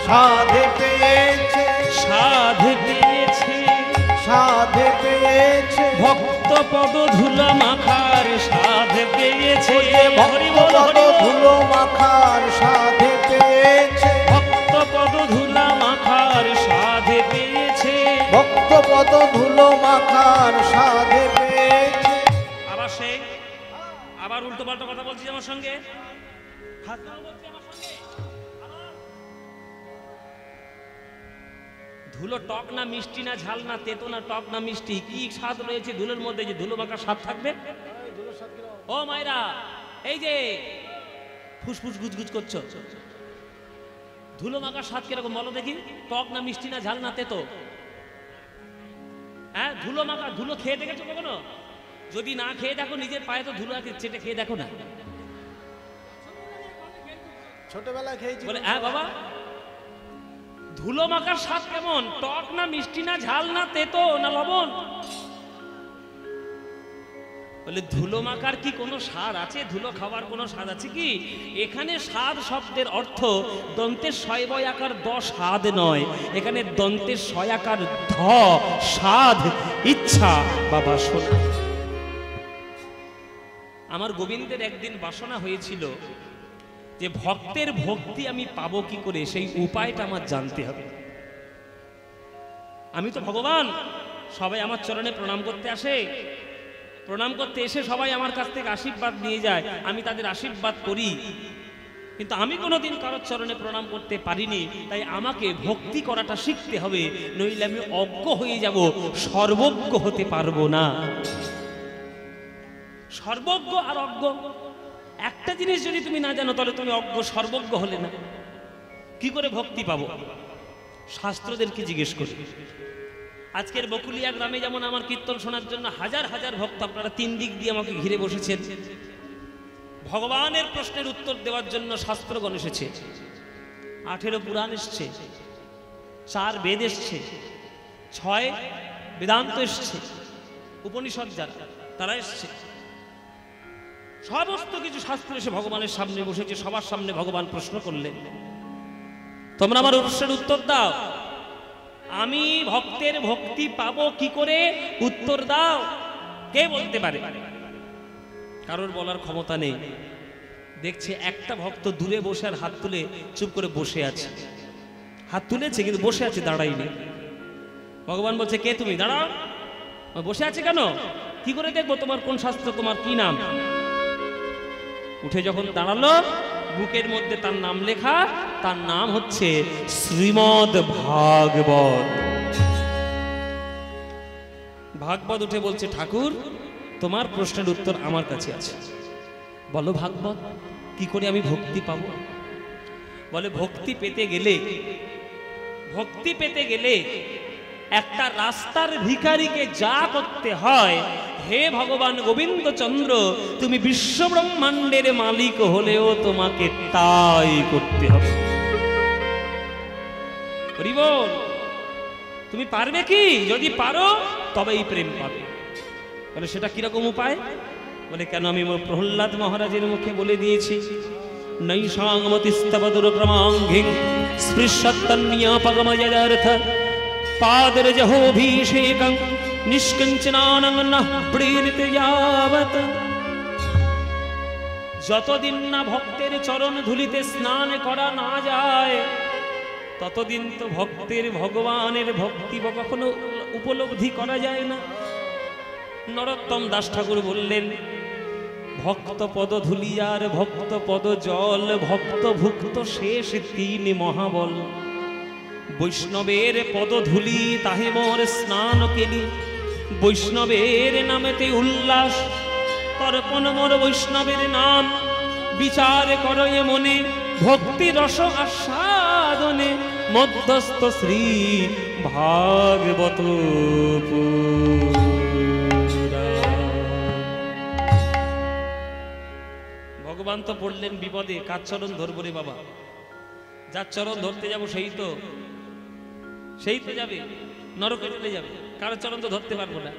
S2: সাধ পেয়েছে,
S1: সাধ পেয়েছে,
S2: সাধ পেয়েছে,
S1: ভক্ত পদ ধুলো মাখার সাধ পেয়েছে,
S2: ভক্ত পদ ধুলো মাখার সাধ পেয়েছে,
S1: ভক্ত পদ ধুলা মাখার সাধ পেয়েছে,
S2: ভক্ত পদ ধুলো মাখার সাধ পেয়েছে।
S1: আবার সে আবার উল্টো পাল্টা কথা বলছি আমার সঙ্গে, ধুলো টক না মিষ্টি না ঝাল না তেতো না টক না মিষ্টি, কি স্বাদ রয়েছে ধুলোর মধ্যে যে ধুলো মাখার স্বাদ থাকবে? ও মায়েরা, এই যে ফুসফুস গুজগুজ করছো, ধুলো মাখার স্বাদ কিরকম বলো দেখি? টক না মিষ্টি না ঝাল না তেতো? হ্যাঁ, ধুলো মাখা, ধুলো খেয়ে দেখেছো কখনো? যদি না খেয়ে দেখো নিজের পায়ে তো ধুলো চেটে খেয়ে দেখো না।
S2: ছোটবেলায় খেয়েছি
S1: বলে হ্যাঁ বাবা, ধুলো মাখার স্বাদ কেমন? টক না মিষ্টি না ঝাল না তেতো না লবণ? বলে ধুলো মাখার কি কোনো স্বাদ আছে? ধুলো খাওয়ার কোনো স্বাদ আছে কি? এখানে স্বাদ শব্দের অর্থ দন্তের ছয় বয় আকার দ স্বাদ নয়, এখানে দন্তের ছয় আকার ধ স্বাদ, ইচ্ছা বা বাসনা। আমার গোবিন্দের একদিন বাসনা হয়েছিল যে ভক্তের ভক্তি আমি পাবো কি করে, সেই উপায়টা আমার জানতে হবে। আমি তো ভগবান, সবাই আমার চরণে প্রণাম করতে আসে, প্রণাম করতে এসে সবাই আমার কাছ থেকে আশীর্বাদ নিয়ে যায়, আমি তাদের আশীর্বাদ করি, কিন্তু আমি কোনোদিন কারোর চরণে প্রণাম করতে পারিনি, তাই আমাকে ভক্তি করাটা শিখতে হবে, নইলে আমি অজ্ঞ হয়ে যাব, সর্বজ্ঞ হতে পারবো না। সর্বজ্ঞ আর অজ্ঞ একটা জিনিস যদি তুমি না জানো, তাহলে তুমি অজ্ঞ সর্বজ্ঞ হলে না। কি করে ভক্তি পাবো? শাস্ত্রদেরকে জিজ্ঞেস করি। আজকের বকুলিয়া গ্রামে যেমন আমার কীর্তন শোনার জন্য হাজার হাজার ভক্ত, আপনারা 3 দিক দিয়ে আমাকে ঘিরে বসেছেন। ভগবানের প্রশ্নের উত্তর দেওয়ার জন্য শাস্ত্রগণ এসেছে, 18 পুরাণ এসছে, 4 বেদ এসছে, 6 বেদান্ত এসছে, উপনিষদ যারা তারা এসছে, সমস্ত কিছু শাস্ত্র এসে ভগবানের সামনে বসেছে। সবার সামনে ভগবান প্রশ্ন করলেন, তোমরা আমার প্রশ্নের উত্তর দাও। আমি ভক্তের ভক্তি পাবো কি করে? উত্তর দাও। কে বলতে পারে? কারোর বলার ক্ষমতা নেই। দেখছে একটা ভক্ত দূরে বসে আর হাত তুলে চুপ করে বসে আছে। হাত তুলেছে কিন্তু বসে আছে, দাঁড়াইনি। ভগবান বলছে, কে তুমি? দাঁড়াও। বসে আছে কেন? কি করে দেখবো তোমার কোন শাস্ত্র, তোমার কি নাম? উঠে যখন দাঁড়ালো, বুকের মধ্যে তার নাম লেখা, তার নাম হচ্ছে শ্রীমদ ভাগবত। ভাগবত উঠে বলছে, ঠাকুর তোমার প্রশ্নের উত্তর আমার কাছে আছে, বলো ভাগবত কি করে আমি ভক্তি পাবো? বলে, ভক্তি পেতে গেলে একটা রাস্তার ভিখারিকে যা করতে হয়, হে ভগবান গোবিন্দচন্দ্র, তুমি বিশ্ব ব্রহ্মাণ্ডের মালিক হলেও তোমাকে তাই করতে হবে। বল, তুমি পারবে কি? যদি পারো তবেই প্রেম পাবে। বলে, সেটা কিরকম উপায়? বলে, কেন আমি প্রহ্লাদ মহারাজের মুখে বলে দিয়েছি, নৈষাংমতিস্তবদুরক্রমাঙ্ঘিং স্পৃশ্যত্তন্যাপগমযদার্থ পাদরজহোভিষেকং নিষ্কিঞ্চনানং নঃ প্রেরিত যাবৎ। যতদিন না ভক্তের চরণ ধুলিতে স্নান করা না যায়, ততদিন তো ভক্তের ভগবানের ভক্তি কখনো উপলব্ধি করা যায় না। নরোত্তম দাস ঠাকুর বললেন, ভক্ত পদ ধুলিয়ার ভক্ত পদ জল, ভক্ত ভুক্ত শেষ 3 মহাবল। বৈষ্ণবের পদ ধুলি তাহে মোর স্নান কেলি, বৈষ্ণবের নামেতে উল্লাস তর্পণ মোর বৈষ্ণবের নাম। বিচার করয়ে মনে ভক্তি রস আস্বাদনে, মধ্যস্থ শ্রী ভাগবত। ভগবান তো পড়লেন বিপদে, কার চরণ ধরবো রে বাবা? যার চরণ ধরতে যাবো সেই তো যাবে, নরকে চলে যাবে। কারো চরণ তো ধরতে পারবো না।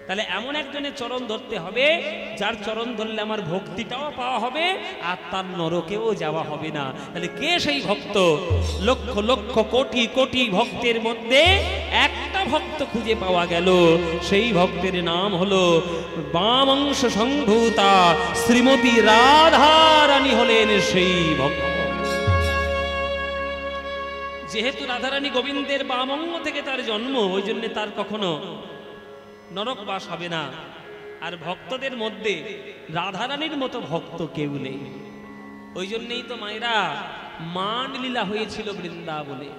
S1: তাহলে এমন একজনের চরণ ধরতে হবে, যার চরণ ধরলে আমার ভক্তিটাও পাওয়া হবে আর তার নরকেও যাওয়া হবে না। তাহলে কে সেই ভক্ত? লক্ষ লক্ষ কোটি কোটি ভক্তের মধ্যে একটা ভক্ত খুঁজে পাওয়া গেল। সেই ভক্তের নাম হলো বামাংশ সংভূতা শ্রীমতী রাধা রানী হলেন সেই ভক্ত। যেহেতু রাধারানী গোবিন্দের বামঙ্গ থেকে তার জন্ম, ওই জন্য তার কখনো নরক বাস হবে না। আর ভক্তদের মধ্যে রাধারানীর মতো ভক্ত কেউ নেই। ওই জন্যই তো মায়েরা মান লীলা হয়েছিল বৃন্দাবনে।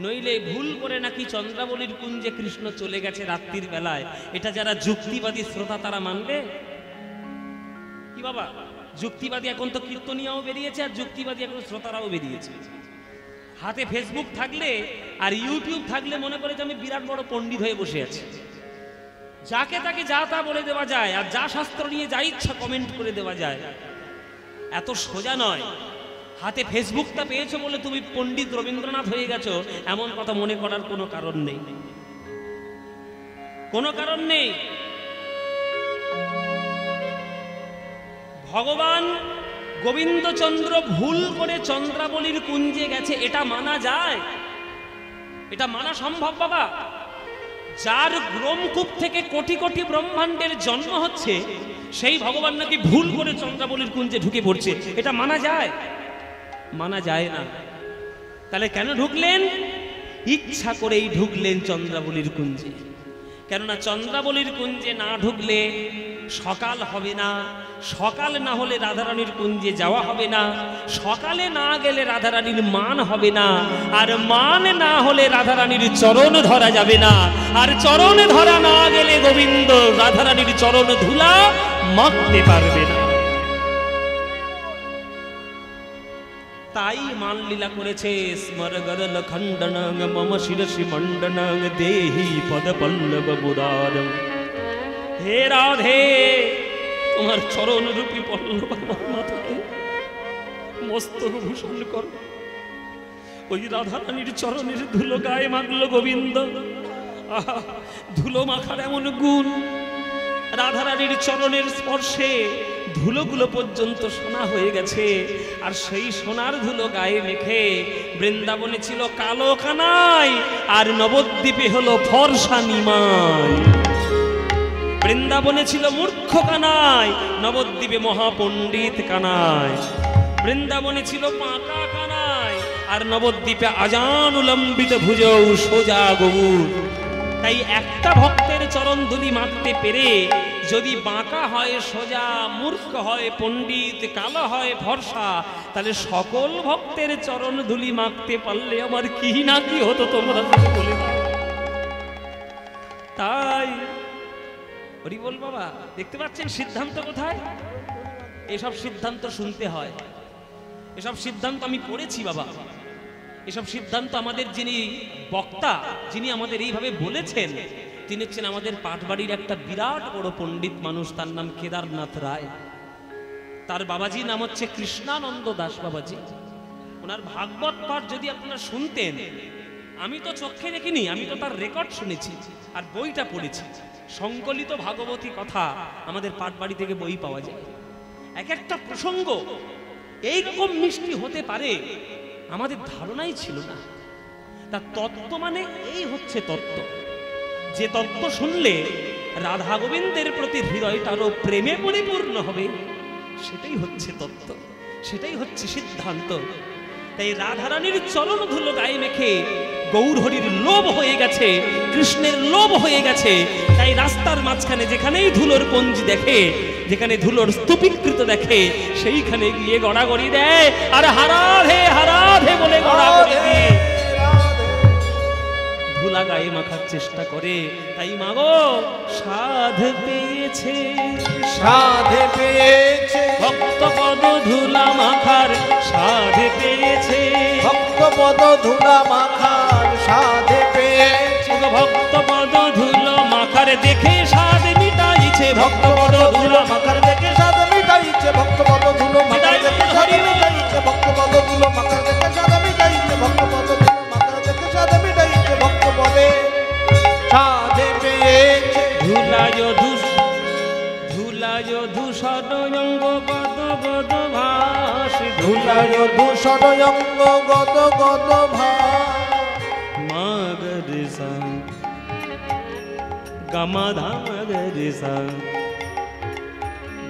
S1: নইলে ভুল করে নাকি চন্দ্রাবলীর কুঞ্জে কৃষ্ণ চলে গেছে রাত্রির বেলায়, এটা যারা যুক্তিবাদী শ্রোতা তারা মানবে কি বাবা? যুক্তিবাদী এখন তো কীর্তনিয়াও বেরিয়েছে, আর যুক্তিবাদী এখন শ্রোতারাও বেরিয়েছে। হাতে ফেসবুক থাকলে আর ইউটিউব থাকলে মনে করে যে আমি বিরাট বড় পণ্ডিত হয়ে বসে আছি। যাকে তাকে যা তা বলে দেওয়া যায়, আর যা শাস্ত্র নিয়ে যা ইচ্ছা কমেন্ট করে দেওয়া যায়। এত সোজা নয়। হাতে ফেসবুকটা পেয়েছো বলে তুমি পণ্ডিত রবীন্দ্রনাথ হয়ে গেছো, এমন কথা মনে করার কোনো কারণ নেই, কোনো কারণ নেই। ভগবান গোবিন্দচন্দ্র ভুল করে চন্দ্রাবলীর কুঞ্জে গেছে, এটা মানা যায়? এটা মানা সম্ভব বাবা? যার ব্রহ্মকূপ থেকে কোটি কোটি ব্রহ্মাণ্ডের জন্ম হচ্ছে, সেই ভগবান নাকি ভুল করে চন্দ্রাবলীর কুঞ্জে ঢুকে পড়ছে, এটা মানা যায়? মানা যায় না। তাহলে কেন ঢুকলেন? ইচ্ছা করেই ঢুকলেন চন্দ্রাবলীর কুঞ্জে। কেননা চন্দ্রাবলীর কুঞ্জে না ঢুকলে সকাল হবে না, সকাল না হলে রাধারানীর কুঞ্জে যাওয়া হবে না, সকালে না গেলে রাধারানীর মান হবে না, আর মান না হলে রাধারানীর চরণ ধরা যাবে না, আর চরণ ধরা না গেলে গোবিন্দ রাধারানীর চরণ ধুলা মাখতে পারবে না। তাই মান লীলা করেছে স্মরগরল খণ্ডনং মম শিরসি মণ্ডনং দেহি পদ পল্লব মুরারং। হে রাধে, তোমার চরণ রূপী পল্লব আমার মাথায় মস্তক ভূষণ কর। ওই রাধারানীর চরণের ধুলো গায়ে মাখলো গোবিন্দ। আহা, ধুলো মাখার এমন গুণ, রাধারানীর চরণের স্পর্শে ধুলোগুলো পর্যন্ত সোনা হয়ে গেছে। আর সেই সোনার ধুলো গায়ে মেখে বৃন্দাবনে ছিল কালো কানাই, আর নবদ্বীপে হলো ফর্সা নিমাই। বৃন্দাবনে ছিল মূর্খ কানাই, নবদ্বীপে মহাপণ্ডিত কানাই। বৃন্দাবনে ছিল পাকা কানাই, আর নবদ্বীপে আজান উলম্বিত ভুজৌ সোজা গৌর। তাই একটা ভক্তের চরণ ধুলি মাখতে পেরে যদি বাঁকা হয় সোজা, মূর্খ হয় পণ্ডিত, কালো হয় ফর্সা, তাহলে সকল ভক্তের চরণ ধুলি মাখতে পারলে আমার কি না কি হতো তোমরা যদি বলে দাও। তাই হরি বল বাবা, দেখতে পাচ্ছেন সিদ্ধান্ত কোথায়? এসব সিদ্ধান্ত শুনতে হয়, এসব সিদ্ধান্ত আমি পড়েছি বাবা। এসব সিদ্ধান্ত আমাদের যিনি বক্তা, যিনি আমাদের এইভাবে বলেছেন, তিনি হচ্ছেন আমাদের পাটবাড়ির একটা বিরাট বড় পণ্ডিত মানুষ, তার নাম কেদারনাথ রায়। তার বাবাজির নাম হচ্ছে কৃষ্ণানন্দ দাস বাবাজি। ওনার ভাগবত পাঠ যদি আপনারা শুনতেন, আমি তো চোখে দেখিনি, আমি তো তার রেকর্ড শুনেছি আর বইটা পড়েছি। সংকলিত ভাগবতী কথা আমাদের পাটবাড়ি থেকে বই পাওয়া যায়। এক একটা প্রসঙ্গ এইরকম মিষ্টি হতে পারে আমাদের ধারণাই ছিল না। তার তত্ত্ব মানে এই হচ্ছে তত্ত্ব, যে তত্ত্ব শুনলে রাধা গোবিন্দের প্রতি হৃদয়টারও প্রেমে পরিপূর্ণ হবে, সেটাই হচ্ছে তত্ত্ব, সেটাই হচ্ছে সিদ্ধান্ত। তাই রাধারানীর চরণ ধুলো গায়ে মেখে গৌর হরির লোভ হয়ে গেছে, কৃষ্ণের লোভ হয়ে গেছে। তাই রাস্তার মাঝখানে যেখানেই ধুলোর পঞ্জি দেখে, যেখানে ধুলোর স্তূপীকৃত দেখে, সেইখানে গিয়ে গড়াগড়ি দেয় আর হারাধে হারাধে বলে গড়াগড়ি দিয়ে ধুলা গায়ে মাখার চেষ্টা করে। তাই মাগো সাধ পেয়েছে,
S2: সাধ পেয়েছে,
S1: ভক্ত পদ ধুলা মাখার সাধ পেয়েছে,
S2: ভক্ত পদ ধুলা মাখার সাধ পেয়েছে,
S1: ভক্ত পদ ধুলো মাখার দেখে সাধ মিটাইছে, ভক্ত পদ ধুলা
S2: মাখার দেখে সাধ মিটাইছে, ভক্ত পদ ধুলো মাখার দেখে সাধ মিটাইছে, ভক্ত পদ ধুলো মাখার দেখে সাধ মিটাইছে, ভক্ত পদ ধুলো মাখার দেখে সাধ মিটাইছে, ভক্ত পদে সাধ পেয়েছে।
S1: ধুলায় ধুলায় ধূসর অঙ্গ গদ গদ ভাস,
S2: ধুলায় ধূসর অঙ্গ গদ গদ ভাস,
S1: মাগর সা গামা ধামগর সা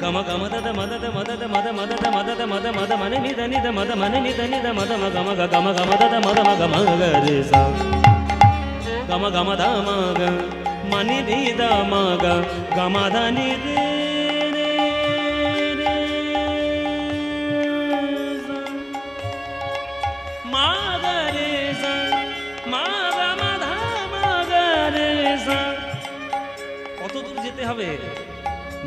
S1: গম গম দদ মদ মদ মদ মদ মদ মদ মদ মনে নিদ নিদ মদ মনে নিদ নিদ মদ গম গম গম দদ মদ গম গর সা গম গম ধাম গ মনি নিদ মগ গম ধানি রে মাগরে সা মা গম ধাম গর সা। কত দূর যেতে হবে?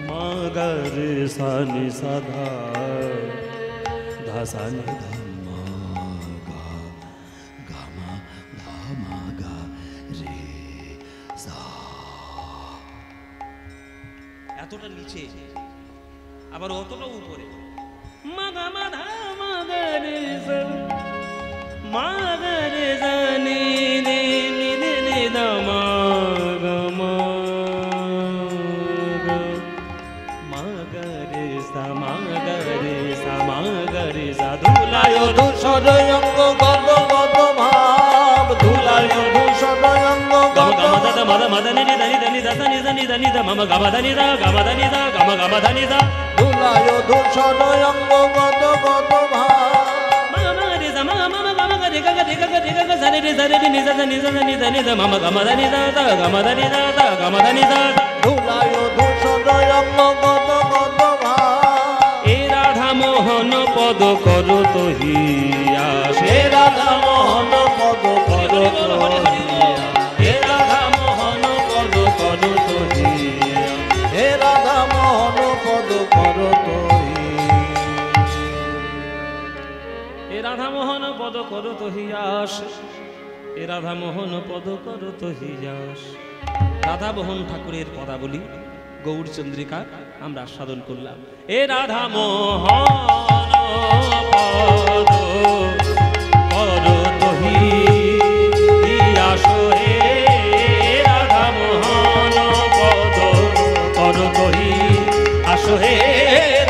S1: মাগর সানি সাধা ধাসানি ধামা গা গামা ধামা গা রে সা। এতটা নিচে আবার অতটা উপরে, মাগামা ধামা গা রে সা মাগর সানি রে নি রে ধামা গামা ধুলায়
S2: ধূসর অঙ্গ গদ গদ ভাব, ধুলায় ধূসর অঙ্গ গদ
S1: গম দদ মদ মদ নি নি নি দা নি নি নি দা মম গম নি দা গম নি দা গম গম নি দা।
S2: ধুলায় ধূসর অঙ্গ গদ গদ ভাব,
S1: মম রে সা মম গম গ রে গ রে গ রে গ সরে রে সরে নি সা নি সা নি দা মম গম নি দা গম নি দা গম নি দা।
S2: ধুলায় ধূসর অঙ্গ গদ গদ ভাই।
S1: এ রাধা মোহন পদ কর তহিয়াস,
S2: হে রাধা মোহন পদ কর তহিয়াস।
S1: হে রাধা মোহন পদ কর তহিয়াস,
S2: হে রাধা মোহন পদ কর
S1: এ রাধা মোহন পদ কর তহিয়াস, এ রাধা মোহন পদ কর তহিয়াস। রাধা মোহন ঠাকুরের পদাবলী গৌরচন্দ্রিকা আমরা আস্বাদন করলাম। এ রাধা মোহন পদ কর তহিয়াস, হে রাধা মোহন পদ কর তহিয়াস, হে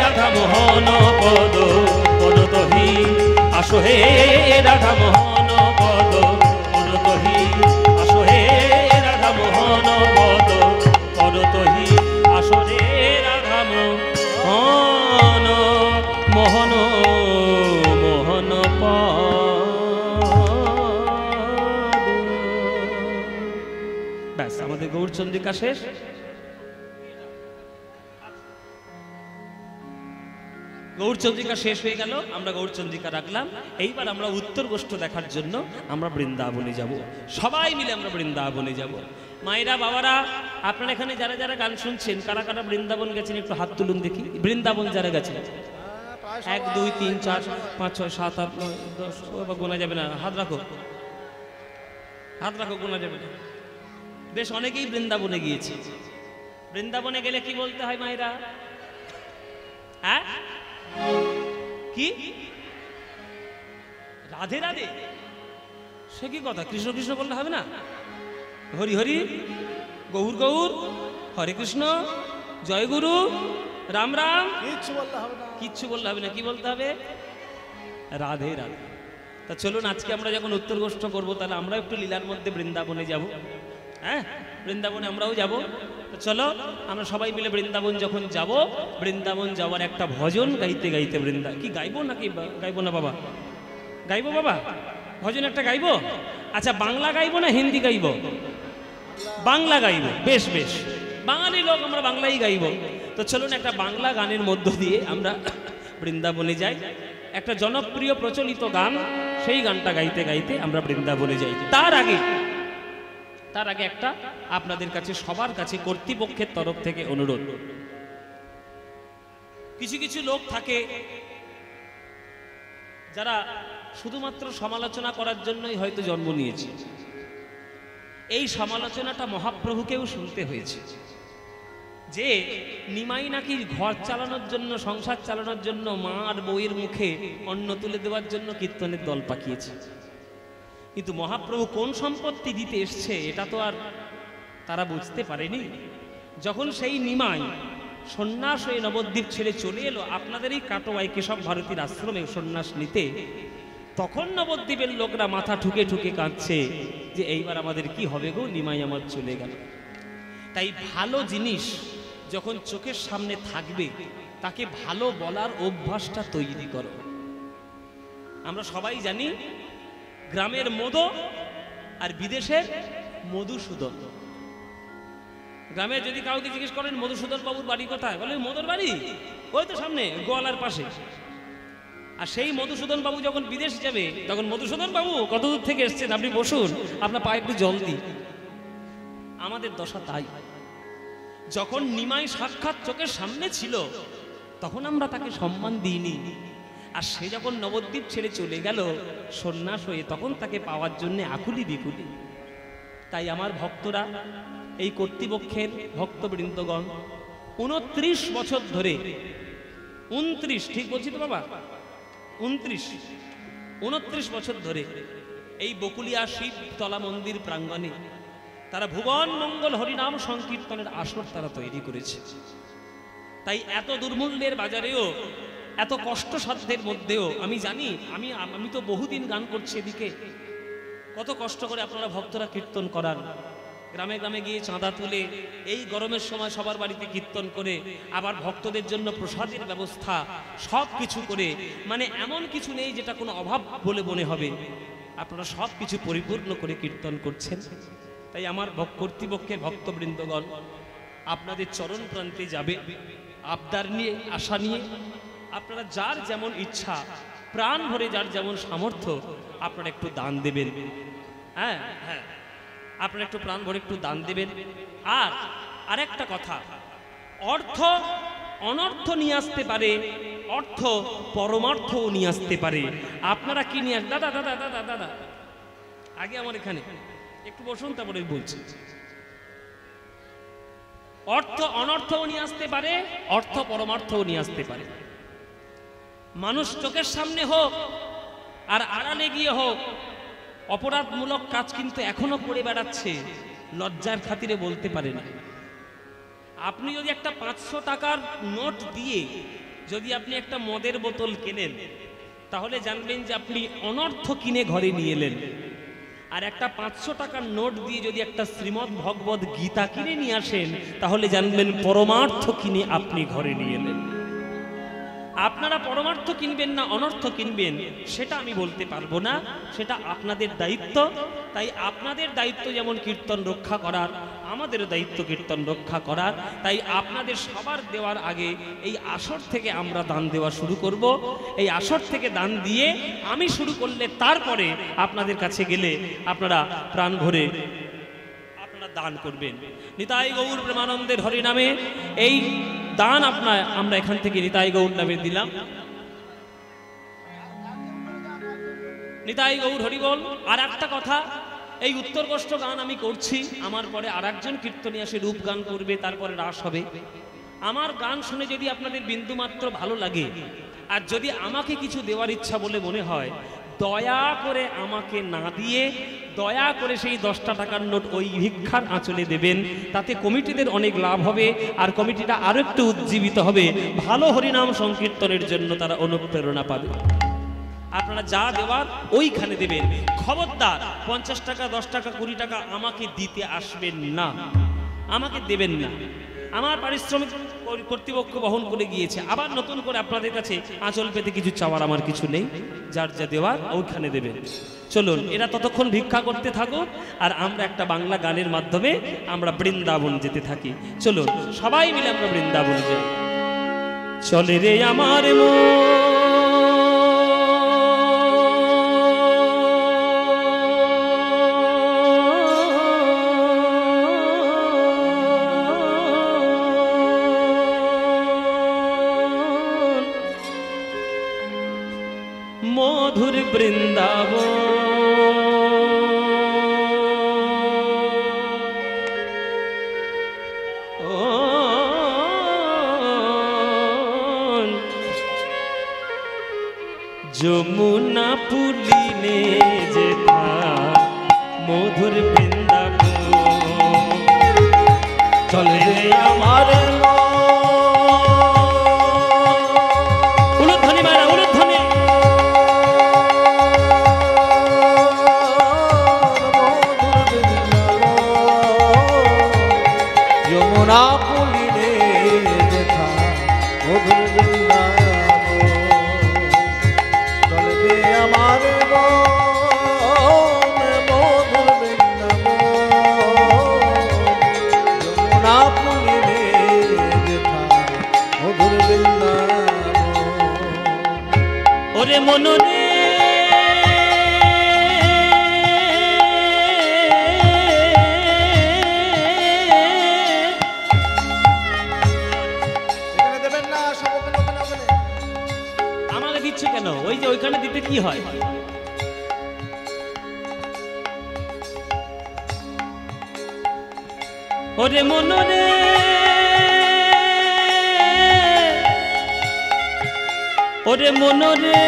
S1: রাধা মোহন পদ কর তহিয়াস, হে রাধা মোহন পদ কর তহিয়াস, হে রাধা মোহন পদ কর তহিয়াস, রে রাধা মোহন মোহন মোহন পদ। ব্যাস, আমাদের গৌরচন্দ্রিকা শেষ। গৌরচন্দ্রিকা শেষ হয়ে গেল, আমরা গৌরচন্দ্রিকা রাখলাম। এইবার আমরা উত্তর গোষ্ঠ দেখার জন্য আমরা বৃন্দাবনে যাব, সবাই মিলে আমরা বৃন্দাবনে যাব। মায়েরা বাবারা, আপনারা এখানে যারা যারা গান শুনছেন, কারা কারা বৃন্দাবন গেছেন একটু হাত তুলুন দেখি। বৃন্দাবন যারা গেছেন, 1 2 3 4 5 6 7 8 9 10, গোনা যাবে না, হাত রাখো, হাত রাখো, গোনা যাবে না। বেশ অনেকেই বৃন্দাবনে গিয়েছে। বৃন্দাবনে গেলে কি বলতে হয় মায়েরা? হ্যাঁ, কি রাধে রাধে? সে কি কথা? কৃষ্ণ কৃষ্ণ বললে হবে না? হরি হরি, গৌর গৌর, হরে কৃষ্ণ, জয় গুরু, রাম রাম,
S2: কিচ্ছু বললে হবে না,
S1: কিচ্ছু বললে হবে না। কি বলতে হবে? রাধে রাধে। তা চলুন, আজকে আমরা যখন উত্তর গোষ্ঠ করবো, তাহলে আমরা একটু লীলার মধ্যে বৃন্দাবনে যাব। হ্যাঁ, বৃন্দাবনে আমরাও যাব। তো চলো, আমরা সবাই মিলে বৃন্দাবন যখন যাব, বৃন্দাবন যাওয়ার একটা ভজন গাইতে গাইতে কি গাইবো নাকি গাইবো না বাবা? গাইবো বাবা, ভজন একটা গাইবো। আচ্ছা, বাংলা গাইবো না হিন্দি গাইবো? বাংলা গাইবো। বেশ বেশ, বাঙালি লোক, আমরা বাংলাই গাইবো। তো চলুন, একটা বাংলা গানের মধ্য দিয়ে আমরা বৃন্দাবনে যাই। একটা জনপ্রিয় প্রচলিত গান, সেই গানটা গাইতে গাইতে আমরা বৃন্দাবনে যাই। তার আগে একটা আপনাদের কাছে, সবার কাছে কর্তৃপক্ষের তরফ থেকে অনুরোধ। কিছু কিছু লোক থাকে যারা শুধুমাত্র সমালোচনা করার জন্যই হয়তো জন্ম নিয়েছে। এই সমালোচনাটা মহাপ্রভুকেও শুনতে হয়েছে, যে নিমাই নাকি ঘর চালানোর জন্য, সংসার চালানোর জন্য, মা আর বউয়ের মুখে অন্ন তুলে দেওয়ার জন্য কীর্তনের দল পাকিয়েছে। কিন্তু মহাপ্রভু কোন সম্পত্তি দিতে এসছে এটা তো আর তারা বুঝতে পারেনি। যখন সেই নিমাই সন্ন্যাস হয়ে নবদ্বীপ ছেড়ে চলে এলো আপনাদের এই কাটোয়ায় কেশব ভারতীর আশ্রমে সন্ন্যাস নিতে, তখন নবদ্বীপের লোকরা মাথা ঠুকে ঠুকে কাঁদছে যে এইবার আমাদের কি হবে গো, নিমাই আমার চলে গেল। তাই ভালো জিনিস যখন চোখের সামনে থাকবে, তাকে ভালো বলার অভ্যাসটা তৈরি করো। আমরা সবাই জানি গ্রামের মধু আর বিদেশের মধুসূদন। গ্রামে যদি কাউকে জিজ্ঞেস করেন মধুসূদন বাবুর বাড়ি কোথায়, বলে মধুর বাড়ি ওই তো সামনে গোয়ালার পাশে। আর সেই মধুসূদন বাবু যখন বিদেশ যাবে, তখন মধুসূদন বাবু কত দূর থেকে এসছেন, আপনি বসুন, আপনার পায়ে একটু জল দিই। আমাদের দশা তাই। যখন নিমাই সাক্ষাৎ চোখের সামনে ছিল, তখন আমরা তাকে সম্মান দিইনি। আর সে যখন নবদ্বীপ ছেড়ে চলে গেল সন্ন্যাস হয়ে, তখন তাকে পাওয়ার জন্য আকুলি বিকুলি। তাই আমার ভক্তরা, এই কর্তৃপক্ষের ভক্তবৃন্দগণ 29 বছর ধরে, 29, ঠিক বলছি তো বাবা, 29 বছর ধরে এই বকুলিয়া শিবতলা মন্দির প্রাঙ্গণে তারা ভুবন মঙ্গল হরিনাম সংকীর্তনের আসর তারা তৈরি করেছে। তাই এত দুর্মূল্যের বাজারেও, এত কষ্টসাধ্যের মধ্যেও আমি জানি, আমি তো বহুদিন গান করছি এদিকে, কত কষ্ট করে আপনারা ভক্তরা কীর্তন করান। গ্রামে গ্রামে গিয়ে চাঁদা তুলে, এই গরমের সময় সবার বাড়িতে কীর্তন করে, আবার ভক্তদের জন্য প্রসাদের ব্যবস্থা, সব কিছু করে, মানে এমন কিছু নেই যেটা কোনো অভাব বলে মনে হবে। আপনারা সব কিছু পরিপূর্ণ করে কীর্তন করছেন। তাই আমার কর্তৃপক্ষের ভক্তবৃন্দগণ, আপনাদের চরণ প্রান্তে যাবে আবদার নিয়ে, আশা নিয়ে। আপনারা যার যেমন ইচ্ছা, প্রাণ ভরে যার যেমন সামর্থ্য, আপনারা একটু দান দেবেন। হ্যাঁ হ্যাঁ, আপনারা একটু প্রাণ ভরে একটু দান দেবেন। আর আরেকটা কথা, অর্থ অনর্থ নিয়ে আসতে পারে, অর্থ পরমার্থও নিয়ে আসতে পারে। আপনারা কি নিয়ে দাদা দাদা দাদা দাদা আগে আমার এখানে একটু বসুন, তারপরে বলছি। অর্থ অনর্থও নিয়ে আসতে পারে, অর্থ পরমার্থও নিয়ে আসতে পারে। মানুষ চোখের সামনে হোক আর আড়ালে গিয়ে হোক, অপরাধমূলক কাজ কিন্তু এখনো করে বেড়াচ্ছে, লজ্জার খাতিরে বলতে পারে না। আপনি যদি একটা 500 টাকার নোট দিয়ে যদি আপনি একটা মদের বোতল কেনেন, তাহলে জানবেন যে আপনি অনর্থ কিনে ঘরে নিয়ে এলেন। আর একটা 500 টাকার নোট দিয়ে যদি একটা শ্রীমদ্ ভগবত গীতা কিনে নিয়ে আসেন, তাহলে জানবেন পরমার্থ কিনে আপনি ঘরে নিয়ে এলেন। আপনারা পরমার্থ কিনবেন না অনর্থ কিনবেন সেটা আমি বলতে পারবো না, সেটা আপনাদের দায়িত্ব। তাই আপনাদের দায়িত্ব যেমন কীর্তন রক্ষা করার, আমাদের দায়িত্ব কীর্তন রক্ষা করার। তাই আপনাদের সবার দেওয়ার আগে এই আসর থেকে আমরা দান দেওয়া শুরু করব। এই আসর থেকে দান দিয়ে আমি শুরু করলে তারপরে আপনাদের কাছে গেলে আপনারা প্রাণ ভরে আপনারা দান করবেন। নিতাই গৌর প্রেমানন্দের হরি নামে এই দান আমরা এখান থেকে নিতাই গৌর নামে দিলাম। নিতাই গৌর হরি বল। আর একটা কথা, এই উত্তরকষ্ট গান আমি করছি, আমার পরে আর একজন কীর্তনী আসে রূপ গান করবে, তারপরে রাস হবে। আমার গান শুনে যদি আপনাদের বিন্দুমাত্র ভালো লাগে, আর যদি আমাকে কিছু দেওয়ার ইচ্ছা বলে মনে হয়, দয়া করে আমাকে না দিয়ে দয়া করে সেই 10টা টাকার নোট ওই ভিক্ষার আঁচলে দেবেন। তাতে কমিটিদের অনেক লাভ হবে, আর কমিটিটা আরো একটু উজ্জীবিত হবে। ভালো হরিনাম সংকীর্তনের জন্য তারা অনুপ্রেরণা পাবে। আপনারা যা দেওয়ার ওইখানে দেবেন। খবরদার 50 টাকা 10 টাকা 20 টাকা আমাকে দিতে আসবেন না, আমাকে দেবেন না। আমার পারিশ্রমিক কর্তৃপক্ষ বহন করে গিয়েছে, আবার নতুন করে আপনাদের কাছে আঁচল পেতে কিছু চাওয়ার আমার কিছু নেই। যার যা দেওয়ার ওইখানে দেবেন। চলুন, এরা ততক্ষণ ভিক্ষা করতে থাকুক, আর আমরা একটা বাংলা গানের মাধ্যমে আমরা বৃন্দাবন যেতে থাকি। চলুন সবাই মিলে আমরা বৃন্দাবন যাই। চলে রে আমার মধুর বৃন্দাবন, যমুনা পুলিনে যেথা মধুর বৃন্দাবন। চলে রে আমার উলুধ্বনি মারা উলুধ্বনি।
S2: যমুনা পুলিনে যেথা মধুর বৃন্দাবন। চলবে আমার মন মধুর বৃন্দাবন। যমুনা পুলিনে যেথা মধুর বৃন্দাবন।
S1: ওরে মনরে কেন? ওই যে ওইখানে দিতে কি হয়? ওরে মনরে ওরে মনরে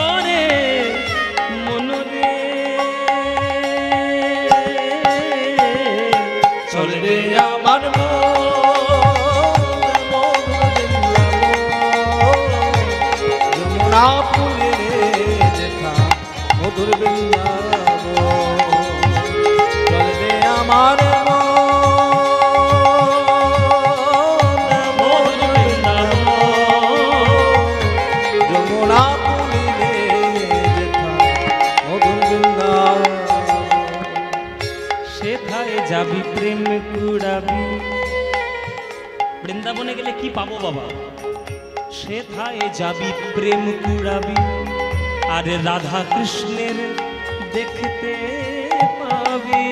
S1: ওরে মনরে চলে রে আমার
S2: যমুনা পুলিনে যেথা মধুর বৃন্দাবন। চলবে আমার মধুর বৃন্দাবন। যমুনা পুলিনে যেথা মধুর বৃন্দাবন।
S1: যাবি প্রেম কুড়াবি। বৃন্দাবনে গেলে কি পাবো বাবা? সেথায় যাবি প্রেম কুড়াবি, আর রাধা কৃষ্ণের দেখতে পাবি।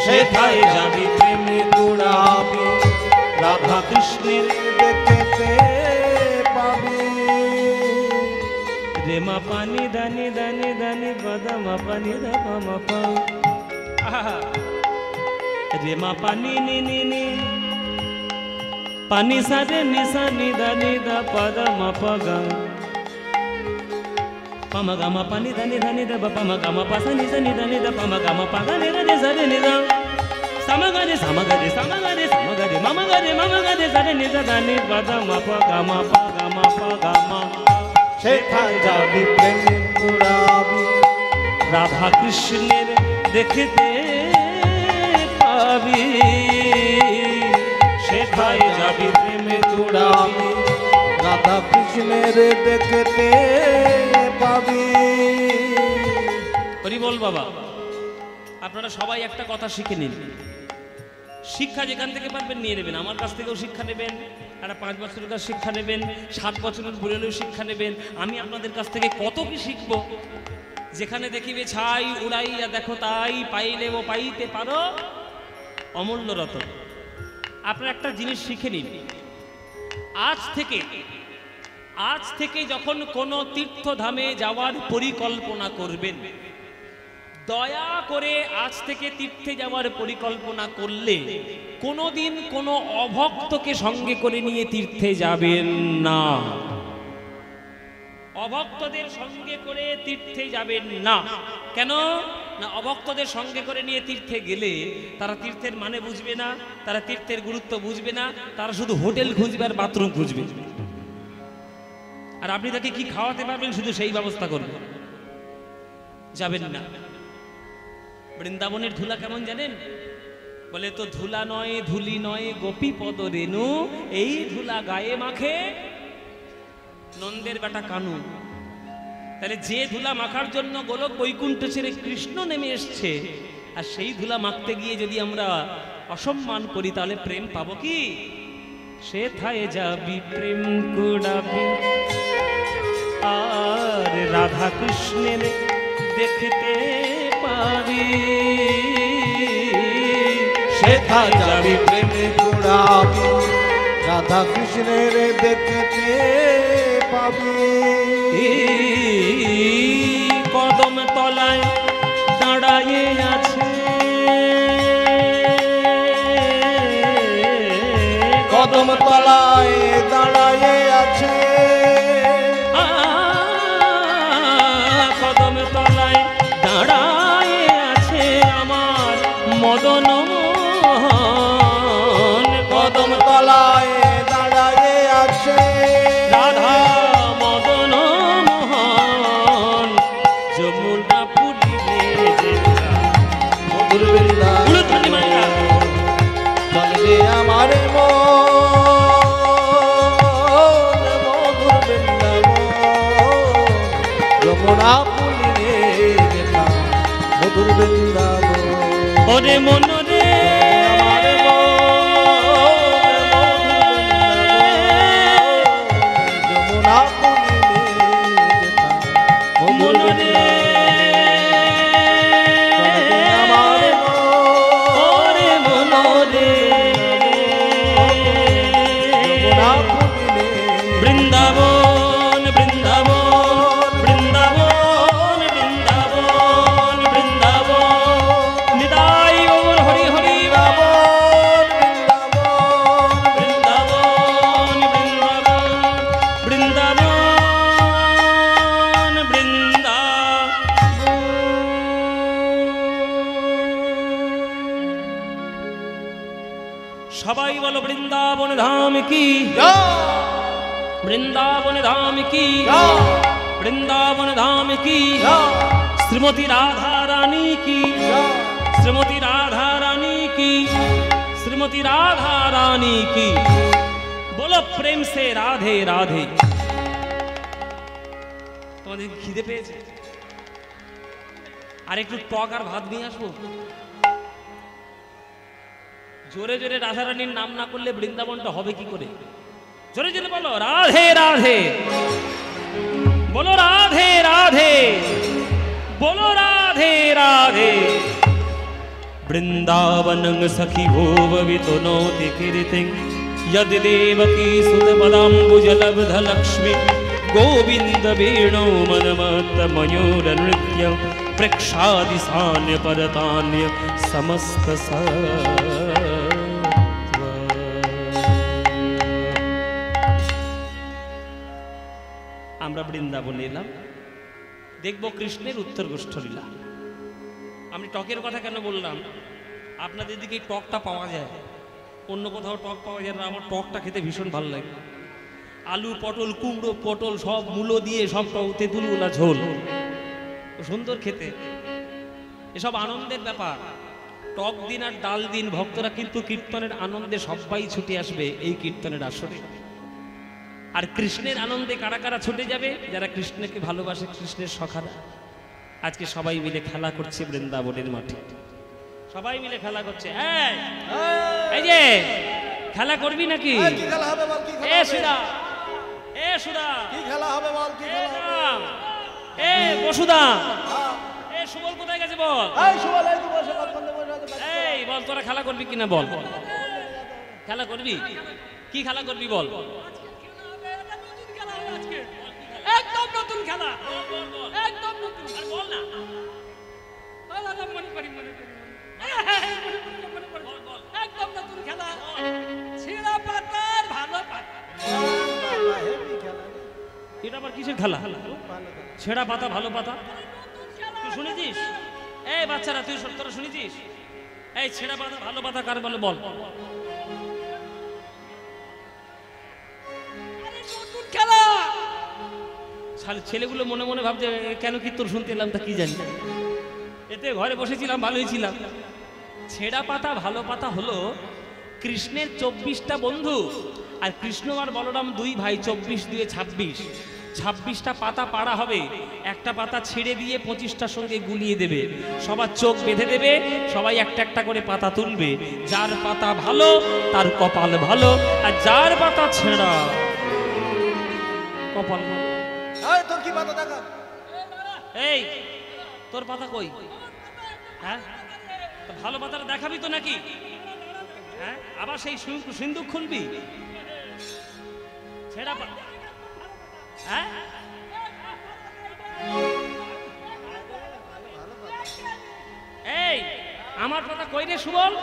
S1: সেথায় যাবি প্রেম কুড়াবি, রাধা কৃষ্ণের
S2: দেখতে পাবি।
S1: রে মা পানি দানি দানি দানি বাদামা পানি দাবা মা পা, রে মা পানি নি নি নি পানি সারে নিসা নিদা নিদা পাদা মা পাগা, পামা গামা পানি দানি দানি দা পামা গামা পাসা নিসা নিদা নিদা পামা গামা পাগা নিদা নি সারে নিদা সামাগারে সামাগারে সামাগারে সামাগারে মামাগারে মামাগারে সারে নিদা দানি পাদা মা পাগা মা পাগা মা পাগা মা।
S2: সেথায় যাবি প্রেম কুড়াবি,
S1: রাধা কৃষ্ণের দেখতে পাবি। সেথায় যাবি প্রেমে কুড়াবি,
S2: রাধা কৃষ্ণের দেখতে পাবি।
S1: হরি বল বাবা। আপনারা সবাই একটা কথা শিখে নিন, শিক্ষা যেখান থেকে পারবেন নিয়ে নেবেন। আমার কাছ থেকেও শিক্ষা নেবেন, একটা 5 বছরের কাছে শিক্ষা নেবেন, 7 বছরের বুড়েলেও শিক্ষা নেবেন। আমি আপনাদের কাছ থেকে কত কি শিখব। যেখানে দেখিবে ছাই উড়াইয়া দেখো তাই, পাইলে ও পাইতে পারো অমূল্য রতন। আপনারা একটা জিনিস শিখে নিন, আজ থেকে যখন কোনো তীর্থধামে যাওয়ার পরিকল্পনা করবেন, দয়া করে আজ থেকে তীর্থে যাওয়ার পরিকল্পনা করলে কোনোদিন কোনো অভক্তকে সঙ্গে করে নিয়ে তীর্থে যাবেন না। অভক্তদের সঙ্গে করে তীর্থে যাবেন না। কেন না? অভক্তদের সঙ্গে করে নিয়ে তীর্থে গেলে তারা তীর্থের মানে বুঝবে না, তারা তীর্থের গুরুত্ব বুঝবে না, তারা শুধু হোটেল খুঁজবে আর বাথরুম খুঁজবে। আর আপনি তাকে কি খাওয়াতে পারবেন শুধু সেই ব্যবস্থা করবেন, যাবেন না। বৃন্দাবনের ধুলা কেমন জানেন? বলে তো ধুলা নয় ধুলি নয় গোপী পদ রেণু, এই ধুলা গায়ে মাখে নন্দের বেটা কানু। তাহলে যে ধুলা মাখার জন্য গোলক বৈকুণ্ঠ ছেড়ে কৃষ্ণ নেমে এসছে, আর সেই ধুলা মাখতে গিয়ে যদি আমরা অসম্মান করি তাহলে প্রেম পাবো কি? সেথায় যাবি প্রেম কুড়াবি, আর রাধা কৃষ্ণের দেখতে পাবি।
S2: সেথায় যাবি প্রেম কুড়াবি, রাধা কৃষ্ণের দেখতে পাবি।
S1: কদম তলায় দাঁড়ায়ে আছে,
S2: কদম তলায় দাঁড়ায়ে আছে,
S1: কদম তলায় দাঁড়ায়ে আছে আমার মদন মোহন।
S2: কদম তলায় দাঁড়ায়ে আছে
S1: রাধা মদন মোহন, যমুনা পুরিলে যেথা
S2: মধুর বৃন্দাবন
S1: উড়ুধ্বনি মাইয়া
S2: চলবে আমার মন, মধুর বৃন্দাবন যমুনা পুলিনে যেথা মধুর বৃন্দাবন।
S1: ওরে মন রে
S2: আমার মন যমুনা পুলিনে যেথা মধুর
S1: মন রে
S2: চলবে আমার মন,
S1: ওরে মন রে
S2: যমুনা পুলিনে
S1: বৃন্দাবন বৃন্দাবন বৃন্দাবন বৃন্দাবন বৃন্দাবন নিতাই গৌর হরি হরি
S2: বৃন্দাবন বৃন্দাবন
S1: বৃন্দাবন বৃন্দাবন বৃন্দাবন। সবাই বলো বৃন্দাবন ধাম কি, বৃন্দাবন ধাম কি, বৃন্দাবন ধাম কি, শ্রীমতী রাধা রানী की, श्रीमती राधा रानी की, श्रीमती राधा रानी की। बोलो प्रेम से राधे राधे। তোমাদের খিদে পেয়েছে? আর একটু টক আর ভাত নিয়ে আসবো। জোরে জোরে রাধারানীর নাম না করলে বৃন্দাবনটা হবে কি করে? জোরে জোরে বলো রাধে রাধে, বলো রাধে রাধে, বলো রাধে রাধে। বৃন্দাবনং সখী ভুববিতো নোতি কীর্তিং यद देवकी सुत पदाम्बुजलब्ध लक्ष्मी गोविंद वेणो मनमत्त मयूर नृत्य प्रेक्षादि सान्य परतान्य समस्त सत्व। আমরা বৃন্দাবনে এলাম, দেখবো কৃষ্ণের উত্তর গোষ্ঠ লীলা। আমি টকের কথা কেন বললাম? আপনাদের দিকে টকটা পাওয়া যায়, অন্য কোথাও টক পাওয়া যায় না। আমার টকটা খেতে ভীষণ ভালো লাগে। আলু পটল কুমড়ো পটল সব মূলো দিয়ে সব তেঁতুলগুলা ঝোল, সুন্দর খেতে। এসব আনন্দের ব্যাপার। টক দিন আর ডাল দিন ভক্তরা কিন্তু কীর্তনের আনন্দে সবাই ছুটে আসবে এই কীর্তনের আসরে। আর কৃষ্ণের আনন্দে কারা কারা ছুটে যাবে? যারা কৃষ্ণকে ভালোবাসে, কৃষ্ণের সখারা। আজকে সবাই মিলে খেলা করছে বৃন্দাবনের মাঠে, সবাই মিলে খেলা করছে। এই যে খেলা করবি নাকি? এ সুদা, এ সুদা,
S2: কি খেলা হবে বল? কি খেলা হবে?
S1: এ বসুদা, এ সুবল কোথায় গেছে বল?
S2: এই সুবল এই তো বসে কতক্ষণ বসে আছে।
S1: এই বল তোরা খেলা করবি কিনা বল? খেলা করবি? কি খেলা করবি বল? একদম নতুন খেলা, একদম নতুন। আর বল না, মনে করি মনে করি একদম নতুন খেলা, ছেঁড়া পাতার ভালো পাতা। এটা আবার কিসের খেলা? ছেঁড়া পাতা ভালো পাতা তুই শুনেছিস? এই বাচ্চারা তুই তোরা শুনেছিস? এই ছেঁড়া পাতা ভালো পাতা কার বলে বল? নতুন খেলা। ছেলেগুলো মনে মনে ভাবছে কেন কি তোর শুনতে এলাম তা কি জানি। এতে ঘরে বসেছিলাম ভালোই ছিলাম। ছেঁড়া পাতা ভালো পাতা হলো কৃষ্ণের 24টা বন্ধু, আর কৃষ্ণ আর বলরাম দুই ভাই। 24 দিয়ে 26, 26টা পাতা পাড়া হবে। একটা পাতা ছেড়ে দিয়ে 25টার সঙ্গে গুলিয়ে দেবে, সবার চোখ বেঁধে দেবে, সবাই একটা একটা করে পাতা তুলবে। যার পাতা ভালো তার কপাল ভালো, আর যার পাতা ছেঁড়া কপাল ভালো।
S2: তোর কি পাতা দেখা?
S1: এই তোর পাতা কই? হ্যাঁ ভালো পাতাটা দেখাবি তো নাকি? হ্যাঁ আবার সেই সিন্দুক খুলবি? ছেঁড়া পাতা। হ্যাঁ এই আমার পাতা কই রে সুবল?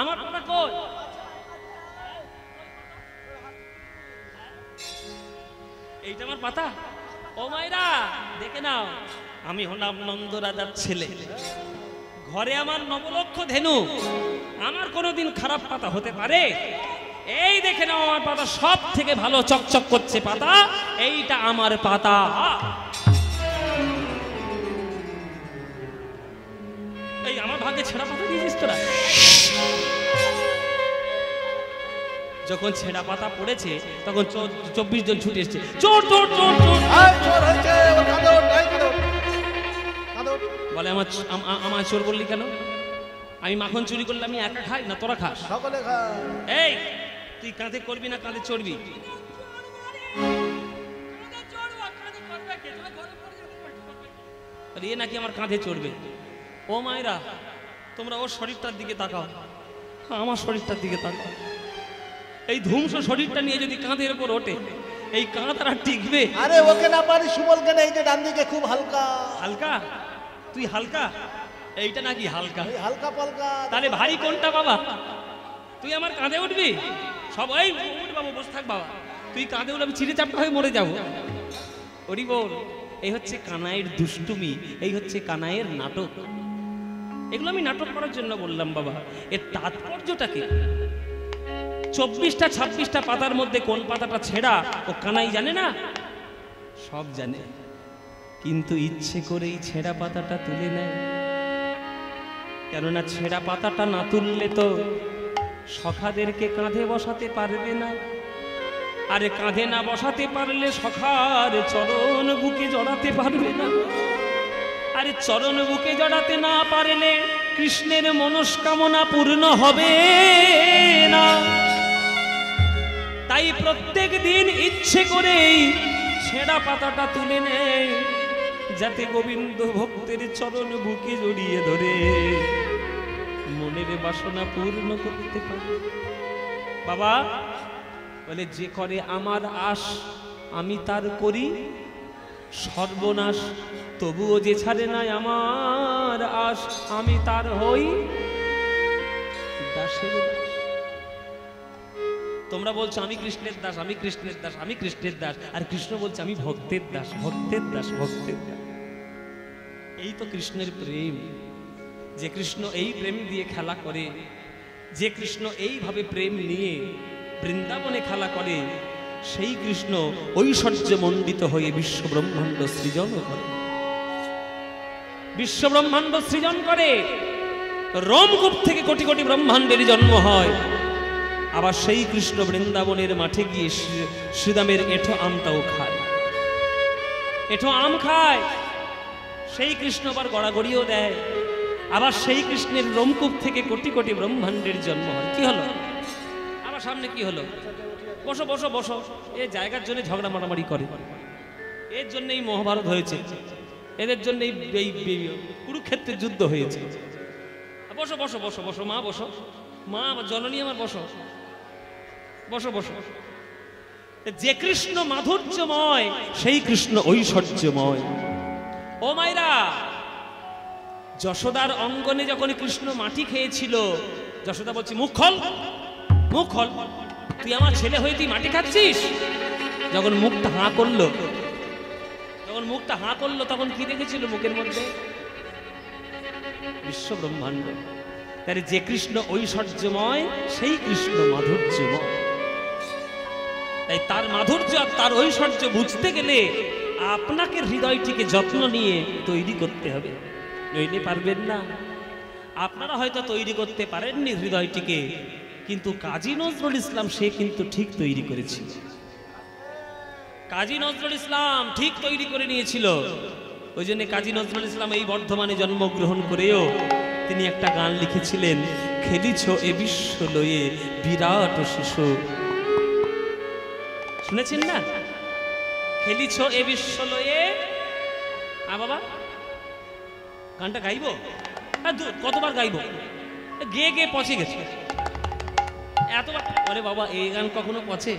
S1: আমার পাতা কই? এইটা আমার পাতা। ও মায়েরা দেখে নাও, আমি হলাম নন্দ রাজার ছেলে। ঘরে আমার 9 লক্ষ ধেনু, আমার কোনোদিন খারাপ পাতা হতে পারে? এই দেখে নাও আমার পাতা সব থেকে ভালো চকচক করছে পাতা, এইটা আমার পাতা। এই আমার ভাগ্যে ছেঁড়া পাতা দিয়েছিস তোরা। যখন ছেঁড়া পাতা পড়েছে তখন 24 জন ছুটে এসছে। চোর চোর চোর চোর বলে আমার চোর বললি কেন? আমি মাখন চুরি করলে আমি একা খাই না তোরা খাস?
S2: সকলে খায়।
S1: এই তুই কাঁধে করবি না কাঁধে চড়বি? এ নাকি আমার কাঁধে চড়বে। ও মায়েরা তোমরা ওর শরীরটার দিকে তাকাও, আমার শরীরটার দিকে তাকাও। এই ধ্বংস শরীরটা নিয়ে যদি কাঁধের উপর ওঠে, এই কাঁধ আর টিকবে?
S2: আরে ওকে না পারি সুবল কেন? এই যে ডান দিকে খুব হালকা।
S1: হালকা? তুই হালকা? এইটা নাকি হালকা?
S2: হালকা পালকা।
S1: তাহলে ভারী কোনটা বাবা? তুই আমার কাঁধে উঠবি? সবাই উঠ বাবু, বসে থাক বাবা। তুই কাঁধে উঠে আমি চিড়ে চাপটা হয়ে মরে যাবো। ওরি বল, এই হচ্ছে কানাইয়ের দুষ্টুমি, এই হচ্ছে কানাইয়ের নাটক। এগুলো আমি নাটক করার জন্য বললাম বাবা। এর তাৎপর্যটা কি? 24টা 26টা পাতার মধ্যে কোন পাতাটা ছেঁড়া ও কানাই জানে না? সব জানে, কিন্তু ইচ্ছে করেই ছেঁড়া পাতাটা তুলে নেয়। কেননা ছেঁড়া পাতাটা না তুললে তো সখাদেরকে কাঁধে বসাতে পারবে না। আরে কাঁধে না বসাতে পারলে সখার চরণ বুকে জড়াতে পারবে না। আরে চরণ বুকে জড়াতে না পারলে কৃষ্ণের মনস্কামনা পূর্ণ হবে না। তাই প্রত্যেক দিন ইচ্ছে করেই ছেঁড়া পাতাটা তুলে নেয়, যাতে গোবিন্দ ভক্তের চরণ বুকে জড়িয়ে ধরে মনের বাসনা পূর্ণ করতে পারে। বাবা বলে, যে করে আমার আশ আমি তার করি সর্বনাশ, তবুও যে ছাড়ে নাই আমার আশ আমি তার হই দাসের দাস। তোমরা বলছো আমি কৃষ্ণের দাস, আমি কৃষ্ণের দাস, আমি কৃষ্ণের দাস, আর কৃষ্ণ বলছে আমি ভক্তের দাস, ভক্তের দাস, ভক্তের দাস। এই তো কৃষ্ণের প্রেম, যে কৃষ্ণ এই প্রেম দিয়ে খেলা করে, যে কৃষ্ণ এইভাবে প্রেম নিয়ে বৃন্দাবনে খেলা করে, সেই কৃষ্ণ ঐশ্বর্য মণ্ডিত হয়ে বিশ্ব ব্রহ্মাণ্ড সৃজন করে, বিশ্ব ব্রহ্মাণ্ড সৃজন করে। রোমকূপ থেকে কোটি কোটি ব্রহ্মাণ্ডের জন্ম হয়। আবার সেই কৃষ্ণ বৃন্দাবনের মাঠে গিয়ে শ্রীদামের এঁঠো আমটাও খায়, এঁঠো আম খায়। সেই কৃষ্ণ আবার গড়াগড়িও দেয়। আবার সেই কৃষ্ণের রোমকূপ থেকে কোটি কোটি ব্রহ্মাণ্ডের জন্ম হয়। কি হলো? আবার সামনে কি হলো? বসো বসো বসো। এই জায়গার জন্য ঝগড়া মারামারি করে, এর জন্যই মহাভারত হয়েছে, এদের জন্য এই কুরুক্ষেত্রের যুদ্ধ হয়েছে। বসো বসো বসো বসো মা, বসো মা, আমার জননী আমার, বসো বসো বসো। যে কৃষ্ণ মাধুর্যময় সেই কৃষ্ণ ঐশ্বর্যময়। ও মাইরা, যশোদার অঙ্গনে যখন কৃষ্ণ মাটি খেয়েছিল, যশোদা বলছে মুখ খোল, মুখ খোল, তুই আমার ছেলে হয়ে তুই মাটি খাচ্ছিস। যখন মুখটা হাঁ করলো, যখন মুখটা হাঁ করলো, তখন কি দেখেছিল মুখের মধ্যে? বিশ্ব ব্রহ্মাণ্ড। তাহলে যে কৃষ্ণ ঐশ্বর্যময় সেই কৃষ্ণ মাধুর্যময়। তাই তার মাধুর্য আর তার ঐশ্বর্য বুঝতে গেলে আপনাকে হৃদয়টিকে যত্ন নিয়ে তৈরি করতে হবে, নইলে পারবেন না। আপনারা হয়তো তৈরি করতে পারেননি হৃদয়টিকে, কিন্তু কাজী নজরুল ইসলাম সে কিন্তু ঠিক তৈরি করেছিল। কাজী নজরুল ইসলাম ঠিক তৈরি করে নিয়েছিল। ওই জন্য কাজী নজরুল ইসলাম এই বর্ধমানে জন্মগ্রহণ করেও তিনি একটা গান লিখেছিলেন, খেলিছ এ বিশ্ব লয়ে বিরাট শিশু। শুনেছেন না? খেলিছ এ বিশ্ব লয়ে। বাবা গানটা গাইবো? কতবার গাইবো? গে গে পচে গেছে এতবার। আরে বাবা, এই গান কখনো পচে?